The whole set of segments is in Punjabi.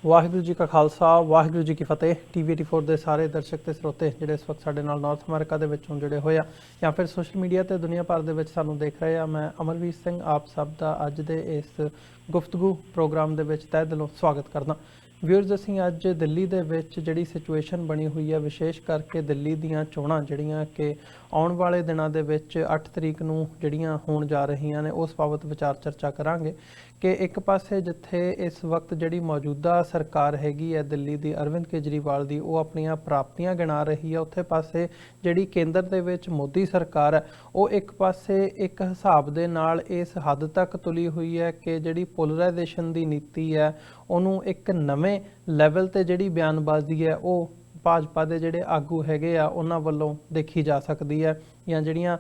ਵਾਹਿਗੁਰੂ ਜੀ ਕਾ ਖਾਲਸਾ ਵਾਹਿਗੁਰੂ ਜੀ ਕੀ ਫਤਿਹ। ਟੀਵੀ 84 ਦੇ ਸਾਰੇ ਦਰਸ਼ਕ ਤੇ ਸਰੋਤੇ ਜਿਹੜੇ ਇਸ ਵਕਤ ਸਾਡੇ ਨਾਲ ਨਾਰਥ ਅਮਰੀਕਾ ਦੇ ਵਿੱਚੋਂ ਜੁੜੇ ਹੋਏ ਆ ਜਾਂ ਫਿਰ ਸੋਸ਼ਲ ਮੀਡੀਆ ਤੇ ਦੁਨੀਆ ਭਰ ਦੇ ਵਿੱਚ ਸਾਨੂੰ ਦੇਖ ਰਹੇ ਆ, ਮੈਂ ਅਮਰਵੀਰ ਸਿੰਘ ਆਪ ਸਭ ਦਾ ਅੱਜ ਦੇ ਇਸ ਗੁਫ਼ਤਗੂ ਪ੍ਰੋਗਰਾਮ ਦੇ ਵਿੱਚ ਤਹਿ ਦਿਲੋਂ ਸਵਾਗਤ ਕਰਦਾ। ਵਿਊਅਰਸ, ਅਸੀਂ ਅੱਜ ਦਿੱਲੀ ਦੇ ਵਿੱਚ ਜਿਹੜੀ ਸਿਚੁਏਸ਼ਨ ਬਣੀ ਹੋਈ ਹੈ, ਵਿਸ਼ੇਸ਼ ਕਰਕੇ ਦਿੱਲੀ ਦੀਆਂ ਚੋਣਾਂ ਜਿਹੜੀਆਂ ਕਿ ਆਉਣ ਵਾਲੇ ਦਿਨਾਂ ਦੇ ਵਿੱਚ 8 ਤਰੀਕ ਨੂੰ ਜਿਹੜੀਆਂ ਹੋਣ ਜਾ ਰਹੀਆਂ ਨੇ, ਉਸ ਬਾਬਤ ਵਿਚਾਰ ਚਰਚਾ ਕਰਾਂਗੇ ਕਿ ਇੱਕ ਪਾਸੇ ਜਿੱਥੇ ਇਸ ਵਕਤ ਜਿਹੜੀ ਮੌਜੂਦਾ ਸਰਕਾਰ ਹੈਗੀ ਹੈ ਦਿੱਲੀ ਦੀ, ਅਰਵਿੰਦ ਕੇਜਰੀਵਾਲ ਦੀ, ਉਹ ਆਪਣੀਆਂ ਪ੍ਰਾਪਤੀਆਂ ਗਿਣਾ ਰਹੀ ਹੈ, ਉੱਥੇ ਪਾਸੇ ਜਿਹੜੀ ਕੇਂਦਰ ਦੇ ਵਿੱਚ ਮੋਦੀ ਸਰਕਾਰ ਹੈ ਉਹ ਇੱਕ ਪਾਸੇ ਇੱਕ ਹਿਸਾਬ ਦੇ ਨਾਲ ਇਸ ਹੱਦ ਤੱਕ ਤੁਲੀ ਹੋਈ ਹੈ ਕਿ ਜਿਹੜੀ ਪੋਲਰਾਈਜੇਸ਼ਨ ਦੀ ਨੀਤੀ ਹੈ ਉਹਨੂੰ ਇੱਕ ਨਵੇਂ ਲੈਵਲ ਤੇ ਜਿਹੜੀ ਬਿਆਨਬਾਜ਼ੀ ਹੈ ਉਹ ਭਾਜਪਾ ਦੇ ਜਿਹੜੇ ਆਗੂ ਹੈਗੇ ਆ ਉਹਨਾਂ ਵੱਲੋਂ ਦੇਖੀ ਜਾ ਸਕਦੀ ਹੈ, ਜਾਂ ਜਿਹੜੀਆਂ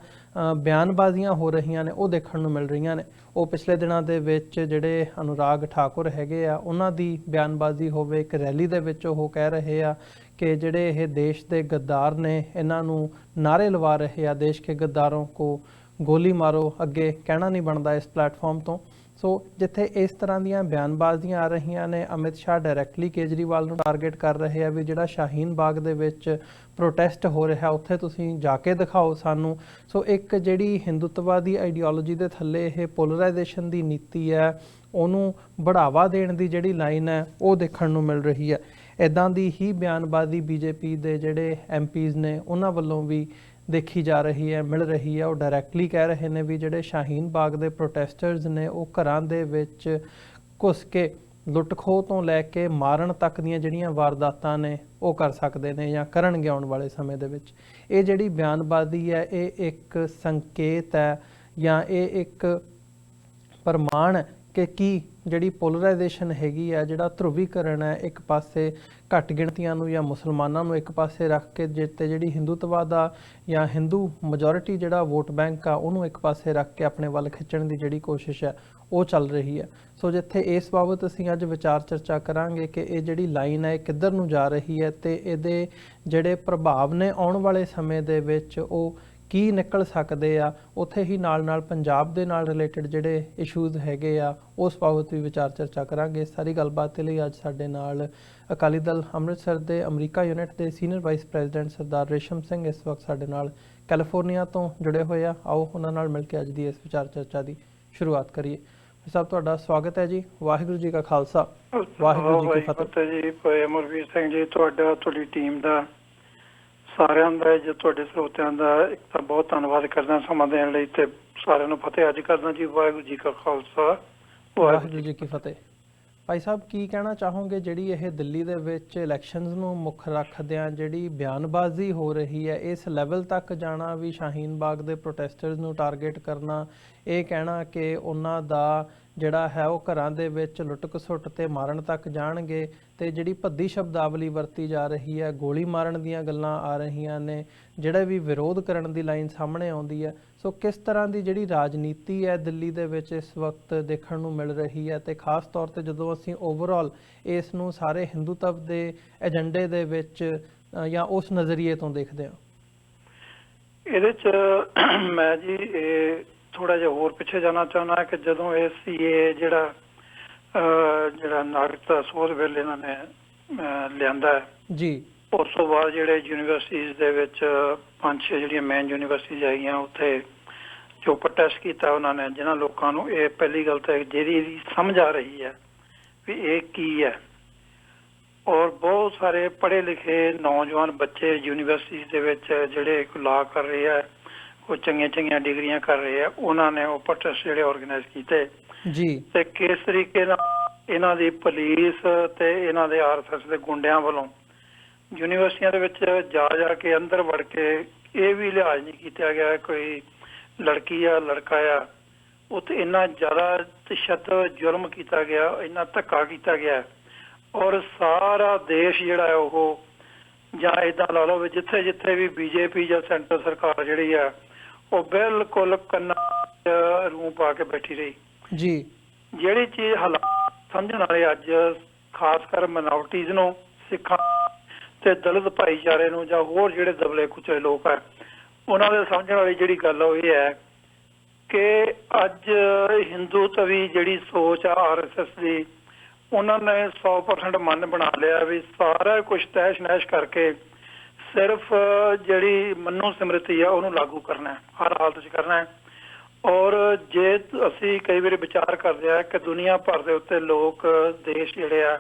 ਬਿਆਨਬਾਜ਼ੀਆਂ ਹੋ ਰਹੀਆਂ ਨੇ ਉਹ ਦੇਖਣ ਨੂੰ ਮਿਲ ਰਹੀਆਂ ਨੇ। ਉਹ ਪਿਛਲੇ ਦਿਨਾਂ ਦੇ ਵਿੱਚ ਜਿਹੜੇ ਅਨੁਰਾਗ ਠਾਕੁਰ ਹੈਗੇ ਆ ਉਹਨਾਂ ਦੀ ਬਿਆਨਬਾਜ਼ੀ ਹੋਵੇ, ਇੱਕ ਰੈਲੀ ਦੇ ਵਿੱਚ ਉਹ ਕਹਿ ਰਹੇ ਆ ਕਿ ਜਿਹੜੇ ਇਹ ਦੇਸ਼ ਦੇ ਗੱਦਾਰ ਨੇ ਇਹਨਾਂ ਨੂੰ ਨਾਅਰੇ ਲਵਾ ਰਹੇ ਆ, ਦੇਸ਼ ਕੇ ਗੱਦਾਰੋਂ ਕੋ ਗੋਲੀ ਮਾਰੋ, ਅੱਗੇ ਕਹਿਣਾ ਨਹੀਂ ਬਣਦਾ ਇਸ ਪਲੇਟਫਾਰਮ ਤੋਂ। ਸੋ ਜਿੱਥੇ ਇਸ ਤਰ੍ਹਾਂ ਦੀਆਂ ਬਿਆਨਬਾਜ਼ੀਆਂ ਆ ਰਹੀਆਂ ਨੇ, ਅਮਿਤ ਸ਼ਾਹ ਡਾਇਰੈਕਟਲੀ ਕੇਜਰੀਵਾਲ ਨੂੰ ਟਾਰਗੇਟ ਕਰ ਰਹੇ ਆ ਵੀ ਜਿਹੜਾ ਸ਼ਾਹੀਨ ਬਾਗ ਦੇ ਵਿੱਚ ਪ੍ਰੋਟੈਸਟ ਹੋ ਰਿਹਾ ਉੱਥੇ ਤੁਸੀਂ ਜਾ ਕੇ ਦਿਖਾਓ ਸਾਨੂੰ। ਸੋ ਇੱਕ ਜਿਹੜੀ ਹਿੰਦੂਤਵਾਦੀ ਆਈਡੀਓਲੋਜੀ ਦੇ ਥੱਲੇ ਇਹ ਪੋਲਰਾਈਜੇਸ਼ਨ ਦੀ ਨੀਤੀ ਹੈ ਉਹਨੂੰ ਬੜਾਵਾ ਦੇਣ ਦੀ ਜਿਹੜੀ ਲਾਈਨ ਹੈ ਉਹ ਦੇਖਣ ਨੂੰ ਮਿਲ ਰਹੀ ਹੈ। ਇੱਦਾਂ ਦੀ ਹੀ ਬਿਆਨਬਾਜ਼ੀ ਬੀਜੇਪੀ ਦੇ ਜਿਹੜੇ ਐਮਪੀਜ਼ ਨੇ ਉਹਨਾਂ ਵੱਲੋਂ ਵੀ ਦੇਖੀ ਜਾ ਰਹੀ ਹੈ, ਮਿਲ ਰਹੀ ਹੈ। ਉਹ ਡਾਇਰੈਕਟਲੀ ਕਹਿ ਰਹੇ ਨੇ ਵੀ ਜਿਹੜੇ ਸ਼ਾਹੀਨ ਬਾਗ ਦੇ ਪ੍ਰੋਟੈਸਟਰਸ ਨੇ ਉਹ ਘਰਾਂ ਦੇ ਵਿੱਚ ਘੁਸ ਕੇ ਲੁੱਟ ਖੋਹ ਤੋਂ ਲੈ ਕੇ ਮਾਰਨ ਤੱਕ ਦੀਆਂ ਜਿਹੜੀਆਂ ਵਾਰਦਾਤਾਂ ਨੇ ਉਹ ਕਰ ਸਕਦੇ ਨੇ ਜਾਂ ਕਰਨਗੇ ਆਉਣ ਵਾਲੇ ਸਮੇਂ ਦੇ ਵਿੱਚ। ਇਹ ਜਿਹੜੀ ਬਿਆਨਬਾਜ਼ੀ ਹੈ ਇਹ ਇੱਕ ਸੰਕੇਤ ਹੈ ਜਾਂ ਇਹ ਇੱਕ ਪ੍ਰਮਾਣ ਕਿ ਕੀ ਜਿਹੜੀ ਪੋਲਰਾਈਜੇਸ਼ਨ ਹੈਗੀ ਹੈ, ਜਿਹੜਾ ਧਰੁਵੀਕਰਨ ਹੈ, ਇੱਕ ਪਾਸੇ ਘੱਟ ਗਿਣਤੀਆਂ ਨੂੰ ਜਾਂ ਮੁਸਲਮਾਨਾਂ ਨੂੰ ਇੱਕ ਪਾਸੇ ਰੱਖ ਕੇ ਜਿੱਤੇ ਜਿਹੜੀ ਹਿੰਦੂਤਵਾ ਦਾ ਜਾਂ ਹਿੰਦੂ ਮੈਜੋਰਿਟੀ ਜਿਹੜਾ ਵੋਟ ਬੈਂਕ ਆ ਉਹਨੂੰ ਇੱਕ ਪਾਸੇ ਰੱਖ ਕੇ ਆਪਣੇ ਵੱਲ ਖਿੱਚਣ ਦੀ ਜਿਹੜੀ ਕੋਸ਼ਿਸ਼ ਹੈ ਉਹ ਚੱਲ ਰਹੀ ਹੈ। ਸੋ ਜਿੱਥੇ ਇਸ ਬਾਬਤ ਅਸੀਂ ਅੱਜ ਵਿਚਾਰ ਚਰਚਾ ਕਰਾਂਗੇ ਕਿ ਇਹ ਜਿਹੜੀ ਲਾਈਨ ਹੈ ਇਹ ਕਿੱਧਰ ਨੂੰ ਜਾ ਰਹੀ ਹੈ ਤੇ ਇਹਦੇ ਜਿਹੜੇ ਪ੍ਰਭਾਵ ਨੇ ਆਉਣ ਵਾਲੇ ਸਮੇਂ ਦੇ ਵਿੱਚ ਉਹ ਕੀ ਨਿਕਲ ਸਕਦੇ ਆ। ਉੱਥੇ ਹੀ ਨਾਲ ਪੰਜਾਬ ਦੇ ਨਾਲ ਰਿਲੇਟਡ ਜਿਹੜੇ ਇਸ਼ੂਜ਼ ਹੈਗੇ ਆ ਉਸ ਬਾਬਤ ਵੀ ਵਿਚਾਰ ਚਰਚਾ ਕਰਾਂਗੇ। ਸਾਰੀ ਗੱਲਬਾਤ ਲਈ ਅੱਜ ਸਾਡੇ ਨਾਲ ਅਕਾਲੀ ਦਲ ਅੰਮ੍ਰਿਤਸਰ ਦੇ ਅਮਰੀਕਾ ਯੂਨਿਟ ਦੇ ਸੀਨੀਅਰ ਵਾਈਸ ਪ੍ਰੈਜ਼ੀਡੈਂਟ ਸਰਦਾਰ ਰੇਸ਼ਮ ਸਿੰਘ ਇਸ ਵਕਤ ਸਾਡੇ ਨਾਲ ਕੈਲੀਫੋਰਨੀਆ ਤੋਂ ਜੁੜੇ ਹੋਏ ਆ। ਆਓ ਉਹਨਾਂ ਨਾਲ ਮਿਲ ਕੇ ਅੱਜ ਦੀ ਇਸ ਵਿਚਾਰ ਚਰਚਾ ਦੀ ਸ਼ੁਰੂਆਤ ਕਰੀਏ। ਸਭ ਤੁਹਾਡਾ ਸਵਾਗਤ ਹੈ ਜੀ। ਵਾਹਿਗੁਰੂ ਜੀ ਕਾ ਖਾਲਸਾ ਵਾਹਿਗੁਰੂ ਜੀ ਕੀ ਫਤਿਹ ਜੀ। ਅਮਰਵੀਰ ਸਿੰਘ ਜੀ, ਤੁਹਾਡਾ, ਤੁਹਾਡੀ ਟੀਮ ਦਾ, ਸਾਰਿਆਂ ਦਾ, ਜੋ ਤੁਹਾਡੇ ਸਰੋਤਿਆਂ ਦਾ ਇੱਕ ਤਾਂ ਬਹੁਤ ਧੰਨਵਾਦ ਕਰਦਾ ਸਮਾਂ ਦੇਣ ਲਈ ਤੇ ਸਾਰਿਆਂ ਨੂੰ ਫਤਿਹ ਅੱਜ ਕਰਦਾ ਜੀ। ਵਾਹਿਗੁਰੂ ਜੀ ਕਾ ਖਾਲਸਾ ਵਾਹਿਗੁਰੂ ਜੀ ਕੀ ਫਤਿਹ। ਭਾਈ ਸਾਹਿਬ, ਕੀ ਕਹਿਣਾ ਚਾਹੋਗੇ ਜਿਹੜੀ ਇਹ ਦਿੱਲੀ ਦੇ ਵਿੱਚ ਇਲੈਕਸ਼ਨਸ ਨੂੰ ਮੁੱਖ ਰੱਖਦਿਆਂ ਜਿਹੜੀ ਬਿਆਨਬਾਜ਼ੀ ਹੋ ਰਹੀ ਹੈ, ਇਸ ਲੈਵਲ ਤੱਕ ਜਾਣਾ ਵੀ ਸ਼ਾਹੀਨ ਬਾਗ ਦੇ ਪ੍ਰੋਟੈਸਟਰਸ ਨੂੰ ਟਾਰਗੇਟ ਕਰਨਾ, ਇਹ ਕਹਿਣਾ ਕਿ ਉਹਨਾਂ ਦਾ ਜਿਹੜਾ ਹੈ ਉਹ ਘਰਾਂ ਦੇ ਵਿੱਚ ਲੁੱਟ ਖਸੁੱਟ ਤੇ ਮਾਰਨ ਤੱਕ ਜਾਣਗੇ, ਤੇ ਜਿਹੜੀ ਭੱਦੀ ਸ਼ਬਦਾਵਲੀ ਵਰਤੀ ਜਾ ਰਹੀ ਹੈ, ਗੋਲੀ ਮਾਰਨ ਦੀਆਂ ਗੱਲਾਂ ਆ ਰਹੀਆਂ ਨੇ, ਜਿਹੜਾ ਵੀ ਵਿਰੋਧ ਕਰਨ ਦੀ ਲਾਈਨ ਸਾਹਮਣੇ ਆਉਂਦੀ ਹੈ। ਸੋ ਕਿਸ ਤਰ੍ਹਾਂ ਦੀ ਜਿਹੜੀ ਰਾਜਨੀਤੀ ਹੈ ਦਿੱਲੀ ਦੇ ਵਿੱਚ ਇਸ ਵਕਤ ਦੇਖਣ ਨੂੰ ਮਿਲ ਰਹੀ ਹੈ, ਤੇ ਖਾਸ ਤੌਰ ਤੇ ਜਦੋਂ ਅਸੀਂ ਓਵਰਆਲ ਇਸ ਨੂੰ ਸਾਰੇ ਹਿੰਦੂਤਵ ਦੇ ਏਜੰਡੇ ਦੇ ਵਿੱਚ ਜਾਂ ਉਸ ਨਜ਼ਰੀਏ ਤੋਂ ਦੇਖਦੇ ਹਾਂ? ਇਹਦੇ 'ਚ ਮੈਂ ਜੀ ਇਹ ਥੋੜਾ ਜਿਹਾ ਹੋਰ ਪਿੱਛੇ ਜਾਣਾ ਚਾਹੁੰਦਾ ਕਿ ਜਦੋਂ ਇਹ ਸੀਏ ਜਿਹੜਾ ਨਾਗਰਿਕਤਾ ਸੋਧ ਬਿੱਲ ਇਹਨਾਂ ਨੇ ਲਿਆਂਦਾ ਜੀ, ਉਸ ਤੋਂ ਬਾਅਦ ਜਿਹੜੇ ਯੂਨੀਵਰਸਿਟੀਜ਼ ਦੇ ਵਿੱਚ 5-6 ਜਿਹੜੀਆਂ ਮੇਨ ਯੂਨੀਵਰਸਿਟੀਜ਼ ਹੈਗੀਆਂ ਉੱਥੇ ਜੋ ਪ੍ਰੋਟੈਸਟ ਕੀਤਾ ਉਹਨਾਂ ਨੇ, ਜਿਨ੍ਹਾਂ ਲੋਕਾਂ ਨੂੰ ਇਹ ਪਹਿਲੀ ਗੱਲ ਤਾਂ ਜਿਹੜੀ ਸਮਝ ਆ ਰਹੀ ਹੈ ਵੀ ਇਹ ਕੀ ਹੈ, ਔਰ ਬਹੁਤ ਸਾਰੇ ਪੜ੍ਹੇ ਲਿਖੇ ਨੌਜਵਾਨ ਬੱਚੇ ਯੂਨੀਵਰਸਿਟੀ ਦੇ ਵਿੱਚ ਜਿਹੜੇ ਲਾ ਕਰ ਰਹੇ ਆ, ਉਹ ਚੰਗੀਆਂ ਡਿਗਰੀਆਂ ਕਰ ਰਹੇ ਆ, ਉਹਨਾਂ ਨੇ ਉਹ ਪ੍ਰੋਟੈਸਟ ਜਿਹੜੇ ਆਰਗੇਨਾਈਜ਼ ਕੀਤੇ ਜੀ। ਤੇ ਕਿਸ ਤਰੀਕੇ ਨਾਲ ਇਹਨਾਂ ਦੀ ਪੁਲਿਸ ਤੇ ਇਹਨਾਂ ਦੇ RSS ਦੇ ਗੁੰਡਿਆਂ ਵੱਲੋਂ ਯੂਨੀਵਰਸਿਟੀਆਂ ਦੇ ਵਿੱਚ ਜਾ ਕੇ ਅੰਦਰ ਵੜ ਕੇ ਇਹ ਵੀ ਲਿਹਾਜ਼ ਨਹੀਂ ਕੀਤਾ ਗਿਆ ਕੋਈ ਲੜਕੀ ਆ ਲੜਕਾ ਆ, ਉੱਥੇ ਇੰਨਾ ਜ਼ਿਆਦਾ ਤਸ਼ੱਦਦ ਜ਼ੁਲਮ ਕੀਤਾ ਗਿਆ, ਇੰਨਾ ਧੱਕਾ ਕੀਤਾ ਗਿਆ, ਔਰ ਸਾਰਾ ਦੇਸ਼ ਜਿਹੜਾ ਉਹ ਜਾਂ ਏਦਾਂ ਲਾ ਲਓ ਵੀ ਜਿੱਥੇ ਜਿੱਥੇ ਵੀ ਬੀਜੇਪੀ ਜਾਂ ਸੈਂਟਰ ਸਰਕਾਰ ਜਿਹੜੀ ਆ ਉਹ ਬਿਲਕੁਲ ਕੰਨਾਂ ਰੂਹ ਪਾ ਕੇ ਬੈਠੀ ਰਹੀ ਜੀ। ਜਿਹੜੀ ਚੀਜ਼ ਹਾਲਾਤ ਸਮਝਣ ਵਾਲੇ ਅੱਜ ਖਾਸ ਕਰ ਮਾਈਨੋਰਟੀਜ਼ ਨੂੰ, ਸਿੱਖਾਂ ਤੇ ਦਲਿਤ ਭਾਈਚਾਰੇ ਨੂੰ ਜਾਂ ਹੋਰ ਜਿਹੜੇ ਦਬਲੇ ਕੁਚਲੇ ਲੋਕ ਆ ਉਹਨਾਂ ਦੇ ਸਮਝਣ ਵਾਲੀ ਜਿਹੜੀ ਗੱਲ ਉਹ ਇਹ ਹੈ ਕਿ ਅੱਜ ਹਿੰਦੂਤਵੀ ਜਿਹੜੀ ਸੋਚ ਆ RSS ਦੀ ਉਹਨਾਂ ਨੇ 100% ਮਨ ਬਣਾ ਲਿਆ ਵੀ ਸਾਰਾ ਕੁਝ ਤਹਿਸ਼ ਨਹਿਸ਼ ਕਰਕੇ ਸਿਰਫ ਜਿਹੜੀ ਮਨੋ ਸਿਮਰਤੀ ਆ ਉਹਨੂੰ ਲਾਗੂ ਕਰਨਾ, ਹਰ ਹਾਲਤ 'ਚ ਕਰਨਾ ਹੈ। ਔਰ ਜੇ ਅਸੀਂ ਕਈ ਵਾਰੀ ਵਿਚਾਰ ਕਰਦੇ ਆ ਕਿ ਦੁਨੀਆ ਭਰ ਦੇ ਉੱਤੇ ਲੋਕ ਦੇਸ਼ ਜਿਹੜੇ ਆ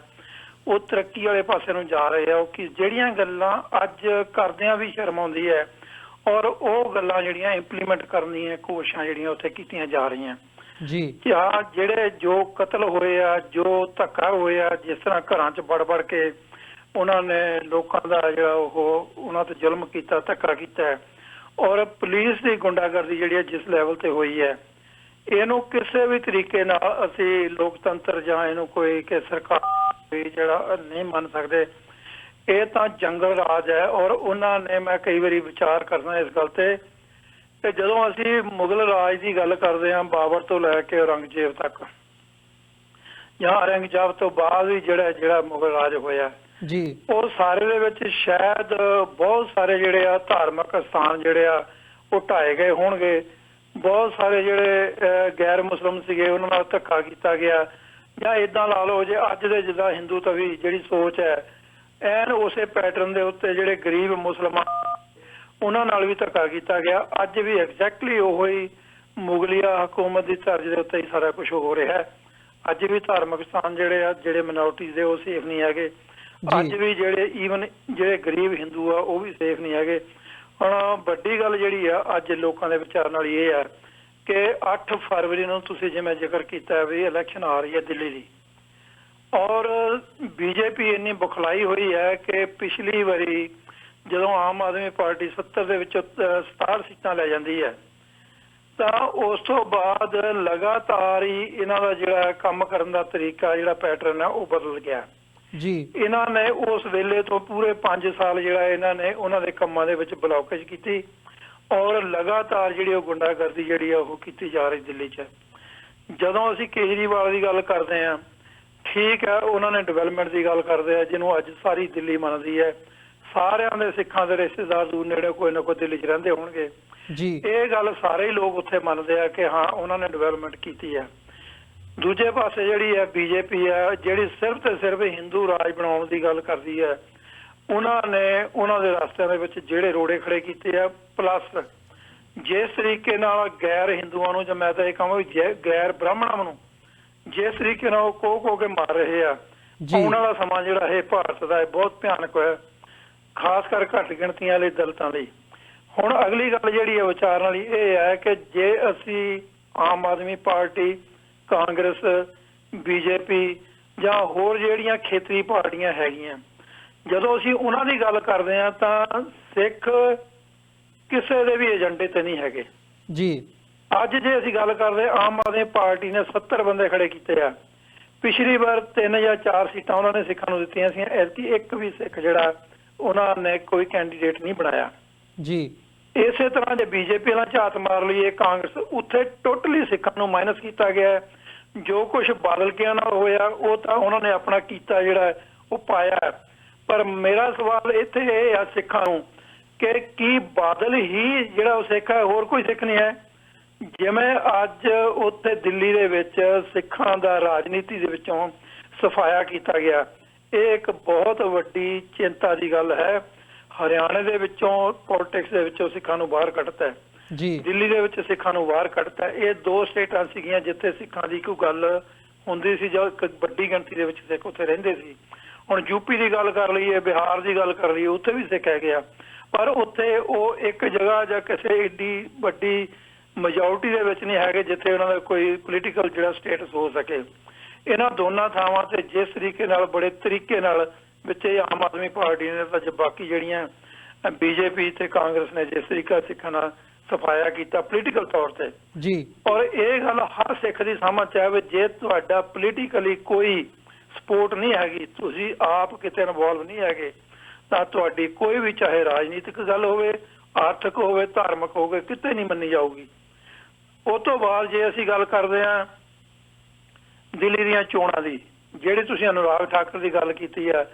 ਉਹ ਤਰੱਕੀ ਵਾਲੇ ਪਾਸੇ ਨੂੰ ਜਾ ਰਹੇ ਆ, ਉਹ ਕਿ ਜਿਹੜੀਆਂ ਗੱਲਾਂ ਅੱਜ ਕਰਦਿਆਂ ਵੀ ਸ਼ਰਮ ਆਉਂਦੀ ਹੈ ਔਰ ਉਹ ਗੱਲਾਂ ਜਿਹੜੀਆਂ ਇੰਪਲੀਮੈਂਟ ਕਰਨੀਆਂ ਕੋਸ਼ਿਸ਼ਾਂ ਜਿਹੜੀਆਂ ਉੱਥੇ ਕੀਤੀਆਂ ਜਾ ਰਹੀਆਂ ਜੀ। ਜਿਹੜੇ ਜੋ ਕਤਲ ਹੋਏ ਆ, ਜੋ ਧੱਕਾ ਹੋਇਆ, ਜਿਸ ਤਰ੍ਹਾਂ ਘਰਾਂ 'ਚ ਵੜ ਕੇ ਉਹਨਾਂ ਨੇ ਲੋਕਾਂ ਦਾ ਜਿਹੜਾ ਉਹ ਉਹਨਾਂ ਤੇ ਜ਼ੁਲਮ ਕੀਤਾ, ਧੱਕਾ ਕੀਤਾ ਹੈ, ਔਰ ਪੁਲਿਸ ਦੀ ਗੁੰਡਾਗਰਦੀ ਜਿਹੜੀ ਹੈ ਜਿਸ ਲੈਵਲ ਤੇ ਹੋਈ ਹੈ, ਇਹਨੂੰ ਕਿਸੇ ਵੀ ਤਰੀਕੇ ਨਾਲ ਅਸੀਂ ਲੋਕਤੰਤਰ ਜਾਂ ਇਹਨੂੰ ਕੋਈ ਕਿ ਸਰਕਾਰ ਜਿਹੜਾ ਨਹੀਂ ਮੰਨ ਸਕਦੇ। ਇਹ ਤਾਂ ਜੰਗਲ ਰਾਜ ਹੈ। ਔਰ ਉਹਨਾਂ ਨੇ, ਮੈਂ ਕਈ ਵਾਰੀ ਵਿਚਾਰ ਕਰਦਾ ਇਸ ਗੱਲ ਤੇ ਕਿ ਜਦੋਂ ਅਸੀਂ ਮੁਗਲ ਰਾਜ ਦੀ ਗੱਲ ਕਰਦੇ ਹਾਂ, ਬਾਬਰ ਤੋਂ ਲੈ ਕੇ ਔਰੰਗਜ਼ੇਬ ਤੱਕ, ਜਾਂ ਔਰੰਗਜ਼ੇਬ ਤੋਂ ਬਾਅਦ ਵੀ ਜਿਹੜਾ ਮੁਗਲ ਰਾਜ ਹੋਇਆ ਜੀ, ਉਹ ਸਾਰੇ ਦੇ ਵਿੱਚ ਸ਼ਾਇਦ ਬਹੁਤ ਸਾਰੇ ਜਿਹੜੇ ਆ ਧਾਰਮਿਕ ਸਥਾਨ ਜਿਹੜੇ ਆ ਉਹ ਢਾਏ ਗਏ ਹੋਣਗੇ। ਬਹੁਤ ਸਾਰੇ ਜਿਹੜੇ ਗੈਰ ਮੁਸਲਿਮ ਸੀਗੇ ਉਹਨਾਂ ਨਾਲ ਧੱਕਾ ਕੀਤਾ ਗਿਆ, ਜਾਂ ਏਦਾਂ ਲਾ ਲਓ ਜੇ ਅੱਜ ਦੇ ਜਿੱਦਾਂ ਹਿੰਦੂ ਤਵੀ ਜਿਹੜੀ ਸੋਚ ਹੈ ਐਨ ਉਸੇ ਪੈਟਰਨ ਦੇ ਉੱਤੇ ਜਿਹੜੇ ਗਰੀਬ ਮੁਸਲਮਾਨ ਉਹਨਾਂ ਨਾਲ ਵੀ ਧੱਕਾ ਕੀਤਾ ਗਿਆ। ਅੱਜ ਵੀ ਐਗਜ਼ੈਕਟਲੀ ਉਹੋ ਹੀ ਮੁਗਲਿਆ ਹਕੂਮਤ ਦੀ ਤਰਜ਼ ਦੇ ਉੱਤੇ ਹੀ ਸਾਰਾ ਕੁਝ ਹੋ ਰਿਹਾ ਹੈ। ਅੱਜ ਵੀ ਧਾਰਮਿਕ ਸਥਾਨ ਜਿਹੜੇ ਮਿਨੋਰਟੀਜ਼ ਦੇ ਉਹ ਸੇਫ ਨਹੀਂ ਹੈਗੇ। ਅੱਜ ਵੀ ਜਿਹੜੇ ਗਰੀਬ ਹਿੰਦੂ ਆ ਉਹ ਵੀ ਸੇਫ ਨਹੀਂ ਹੈਗੇ। ਹੁਣ ਵੱਡੀ ਗੱਲ ਜਿਹੜੀ ਆ ਅੱਜ ਲੋਕਾਂ ਦੇ ਵਿਚਾਰਨ ਵਾਲੀ ਇਹ ਆ ਕਿ 8 ਫਰਵਰੀ ਨੂੰ ਤੁਸੀਂ ਜਿਵੇਂ ਜ਼ਿਕਰ ਕੀਤਾ ਵੀ ਇਲੈਕਸ਼ਨ ਆ ਰਹੀ ਹੈ ਦਿੱਲੀ ਦੀ, ਔਰ ਬੀਜੇਪੀ ਇੰਨੀ ਬੁਖਲਾਈ ਹੋਈ ਹੈ ਕਿ ਪਿਛਲੀ ਵਾਰੀ ਜਦੋਂ ਆਮ ਆਦਮੀ ਪਾਰਟੀ 70 ਦੇ ਵਿੱਚੋਂ 67 ਸੀਟਾਂ ਲੈ ਜਾਂਦੀ ਹੈ ਤਾਂ ਉਸ ਤੋਂ ਬਾਅਦ ਲਗਾਤਾਰ ਹੀ ਇਹਨਾਂ ਦਾ ਜਿਹੜਾ ਕੰਮ ਕਰਨ ਦਾ ਤਰੀਕਾ, ਜਿਹੜਾ ਪੈਟਰਨ ਹੈ ਉਹ ਬਦਲ ਗਿਆ ਜੀ। ਇਹਨਾਂ ਨੇ ਉਸ ਵੇਲੇ ਤੋਂ ਪੂਰੇ 5 ਸਾਲ ਜਿਹੜਾ ਇਹਨਾਂ ਨੇ ਉਹਨਾਂ ਦੇ ਕੰਮਾਂ ਦੇ ਵਿੱਚ ਬਲੌਕੇਜ ਕੀਤੀ ਔਰ ਲਗਾਤਾਰ ਜਿਹੜੀ ਉਹ ਗੁੰਡਾਗਰਦੀ ਜਿਹੜੀ ਆ ਉਹ ਕੀਤੀ ਜਾ ਰਹੀ ਦਿੱਲੀ 'ਚ। ਜਦੋਂ ਅਸੀਂ ਕੇਜਰੀਵਾਲ ਦੀ ਗੱਲ ਕਰਦੇ ਹਾਂ, ਠੀਕ ਹੈ, ਉਹਨਾਂ ਨੇ ਡਿਵੈਲਪਮੈਂਟ ਦੀ ਗੱਲ ਕਰਦੇ ਆ ਜਿਹਨੂੰ ਅੱਜ ਸਾਰੀ ਦਿੱਲੀ ਮੰਨਦੀ ਹੈ। ਸਾਰਿਆਂ ਦੇ ਸਿੱਖਾਂ ਦੇ ਰਿਸ਼ਤੇਦਾਰ ਦੂਰ ਨੇੜੇ ਕੋਈ ਨਾ ਕੋਈ ਦਿੱਲੀ 'ਚ ਰਹਿੰਦੇ ਹੋਣਗੇ ਜੀ। ਇਹ ਗੱਲ ਸਾਰੇ ਹੀ ਲੋਕ ਉੱਥੇ ਮੰਨਦੇ ਆ ਕਿ ਹਾਂ ਉਹਨਾਂ ਨੇ ਡਿਵੈਲਪਮੈਂਟ ਕੀਤੀ ਹੈ। ਦੂਜੇ ਪਾਸੇ ਜਿਹੜੀ ਹੈ ਬੀਜੇਪੀ ਹੈ, ਜਿਹੜੀ ਸਿਰਫ ਤੇ ਸਿਰਫ ਹਿੰਦੂ ਰਾਜ ਬਣਾਉਣ ਦੀ ਗੱਲ ਕਰਦੀ ਹੈ। ਉਹਨਾਂ ਨੇ ਉਹਨਾਂ ਦੇ ਰਸਤਿਆਂ ਦੇ ਵਿੱਚ ਜਿਹੜੇ ਰੋੜੇ ਖੜੇ ਕੀਤੇ ਆ, ਪਲੱਸ ਜਿਸ ਤਰੀਕੇ ਨਾਲ ਗੈਰ ਹਿੰਦੂਆਂ ਨੂੰ, ਜਾਂ ਮੈਂ ਤਾਂ ਇਹ ਕਹਾਂ ਵੀ ਗੈਰ ਬ੍ਰਾਹਮਣਾਂ ਨੂੰ ਜਿਸ ਤਰੀਕੇ ਨਾਲ ਉਹ ਕੋਹ ਕੇ ਮਾਰ ਰਹੇ ਆ, ਆਉਣ ਵਾਲਾ ਸਮਾਂ ਜਿਹੜਾ ਇਹ ਭਾਰਤ ਦਾ ਬਹੁਤ ਭਿਆਨਕ ਹੈ, ਖਾਸ ਕਰ ਘੱਟ ਗਿਣਤੀਆਂ ਵਾਲੇ ਦਲਿਤਾਂ ਲਈ। ਹੁਣ ਅਗਲੀ ਗੱਲ ਜਿਹੜੀ ਹੈ ਵਿਚਾਰਨ ਵਾਲੀ ਇਹ ਹੈ ਕਿ ਜੇ ਅਸੀਂ ਆਮ ਆਦਮੀ ਪਾਰਟੀ, ਕਾਂਗਰਸ, ਬੀਜੇਪੀ ਜਾਂ ਹੋਰ ਜਿਹੜੀਆਂ ਖੇਤਰੀ ਪਾਰਟੀਆਂ ਹੈਗੀਆਂ, ਜਦੋਂ ਅਸੀਂ ਉਹਨਾਂ ਦੀ ਗੱਲ ਕਰਦੇ ਹਾਂ ਤਾਂ ਸਿੱਖ ਕਿਸੇ ਦੇ ਵੀ ਏਜੰਡੇ ਤੇ ਨਹੀਂ ਹੈਗੇ ਜੀ। ਅੱਜ ਜੇ ਅਸੀਂ ਗੱਲ ਕਰਦੇ, ਆਮ ਆਦਮੀ ਪਾਰਟੀ ਨੇ 70 ਬੰਦੇ ਖੜੇ ਕੀਤੇ ਆ। ਪਿਛਲੀ ਵਾਰ 3 ਜਾਂ 4 ਸੀਟਾਂ ਉਹਨਾਂ ਨੇ ਸਿੱਖਾਂ ਨੂੰ ਦਿੱਤੀਆਂ ਸੀ, ਐਤਕੀ ਇੱਕ ਵੀ ਸਿੱਖ ਜਿਹੜਾ ਉਹਨਾਂ ਨੇ ਕੋਈ ਕੈਂਡੀਡੇਟ ਨਹੀਂ ਬਣਾਇਆ ਜੀ। ਇਸੇ ਤਰ੍ਹਾਂ ਜੇ ਬੀਜੇਪੀ ਨਾਲ ਝਾਤ ਮਾਰ ਲਈਏ, ਕਾਂਗਰਸ, ਉੱਥੇ ਟੋਟਲੀ ਸਿੱਖਾਂ ਨੂੰ ਮਾਈਨਸ ਕੀਤਾ ਗਿਆ। ਜੋ ਕੁਝ ਬਾਦਲ ਕਿਆਂ ਨਾਲ ਹੋਇਆ ਉਹ ਤਾਂ ਉਹਨਾਂ ਨੇ ਆਪਣਾ ਕੀਤਾ ਜਿਹੜਾ ਉਹ ਪਾਇਆ। ਪਰ ਮੇਰਾ ਸਵਾਲ ਇੱਥੇ ਇਹ ਆ ਸਿੱਖਾਂ ਨੂੰ ਕਿ ਕੀ ਬਾਦਲ ਹੀ ਜਿਹੜਾ ਉਹ ਸਿੱਖ ਹੈ, ਹੋਰ ਕੋਈ ਸਿੱਖ ਨਹੀਂ ਹੈ? ਜਿਵੇਂ ਅੱਜ ਉੱਥੇ ਦਿੱਲੀ ਦੇ ਵਿੱਚ ਸਿੱਖਾਂ ਦਾ ਰਾਜਨੀਤੀ ਦੇ ਵਿੱਚੋਂ ਸਫਾਇਆ ਕੀਤਾ ਗਿਆ, ਇਹ ਇੱਕ ਬਹੁਤ ਵੱਡੀ ਚਿੰਤਾ ਦੀ ਗੱਲ ਹੈ। ਹਰਿਆਣੇ ਦੇ ਵਿੱਚੋਂ ਪੋਲਿਟਿਕਸ ਦੇ ਵਿੱਚੋਂ ਸਿੱਖਾਂ ਨੂੰ ਬਾਹਰ ਕੱਢਤਾ ਹੈ ਜੀ, ਦਿੱਲੀ ਦੇ ਵਿੱਚ ਸਿੱਖਾਂ ਨੂੰ ਬਾਹਰ ਕੱਢਤਾ। ਇਹ 2 ਸਟੇਟਾਂ ਸੀਗੀਆਂ ਜਿੱਥੇ ਸਿੱਖਾਂ ਦੀ ਕੋਈ ਗੱਲ ਹੁੰਦੀ ਸੀ, ਜਾਂ ਵੱਡੀ ਗਿਣਤੀ ਦੇ ਵਿੱਚ ਸਿੱਖ ਉੱਥੇ ਰਹਿੰਦੇ ਸੀ। ਹੁਣ ਯੂਪੀ ਦੀ ਗੱਲ ਕਰ ਲਈਏ, ਬਿਹਾਰ ਦੀ ਗੱਲ ਕਰ ਲਈਏ, ਉੱਥੇ ਵੀ ਸਿੱਖ ਹੈਗੇ ਆ, ਪਰ ਉੱਥੇ ਉਹ ਇੱਕ ਜਗ੍ਹਾ ਜਾਂ ਕਿਸੇ ਏਡੀ ਵੱਡੀ ਮੈਜੋਰਟੀ ਦੇ ਵਿੱਚ ਨਹੀਂ ਹੈਗੇ ਜਿੱਥੇ ਉਹਨਾਂ ਦਾ ਕੋਈ ਪੋਲੀਟੀਕਲ ਜਿਹੜਾ ਸਟੇਟਸ ਹੋ ਸਕੇ। ਇਹਨਾਂ ਦੋਨਾਂ ਥਾਵਾਂ ਤੇ ਜਿਸ ਤਰੀਕੇ ਨਾਲ, ਬੜੇ ਤਰੀਕੇ ਨਾਲ ਵਿੱਚ ਆਮ ਆਦਮੀ ਪਾਰਟੀ ਨੇ ਤਾਂ ਬਾਕੀ ਜਿਹੜੀਆਂ ਬੀਜੇਪੀ ਤੇ ਕਾਂਗਰਸ ਨੇ ਜਿਸ ਤਰੀਕਾ ਸਿੱਖਾਂ ਨਾਲ ਸਫਾਇਆ ਕੀਤਾ ਪੋਲੀਟੀਕਲ ਤੌਰ ਤੇ ਜੀ, ਔਰ ਇਹ ਗੱਲ ਹਰ ਸਿੱਖ ਦੀ ਸਮਝ ਚ ਹੈ, ਜੇ ਤੁਹਾਡਾ ਪੋਲੀਟੀਕਲੀ ਕੋਈ ਸਪੋਰਟ ਨਹੀਂ ਹੈਗੀ, ਤੁਸੀਂ ਆਪ ਕਿਤੇ ਇਨਵੋਲਵ ਨਹੀਂ ਹੈਗੇ, ਤਾਂ ਤੁਹਾਡੀ ਕੋਈ ਵੀ ਚਾਹੇ ਰਾਜਨੀਤਿਕ ਗੱਲ ਹੋਵੇ, ਆਰਥਿਕ ਹੋਵੇ, ਧਾਰਮਿਕ ਹੋਵੇ, ਕਿਤੇ ਨਹੀਂ ਮੰਨੀ ਜਾਊਗੀ। ਉਹ ਤੋਂ ਬਾਅਦ ਜੇ ਅਸੀਂ ਗੱਲ ਕਰਦੇ ਹਾਂ ਦਿੱਲੀ ਦੀਆਂ ਚੋਣਾਂ ਦੀ, ਜਿਹੜੀ ਤੁਸੀਂ ਅਨੁਰਾਗ ਠਾਕੁਰ ਦੀ ਗੱਲ ਕੀਤੀ ਹੈ,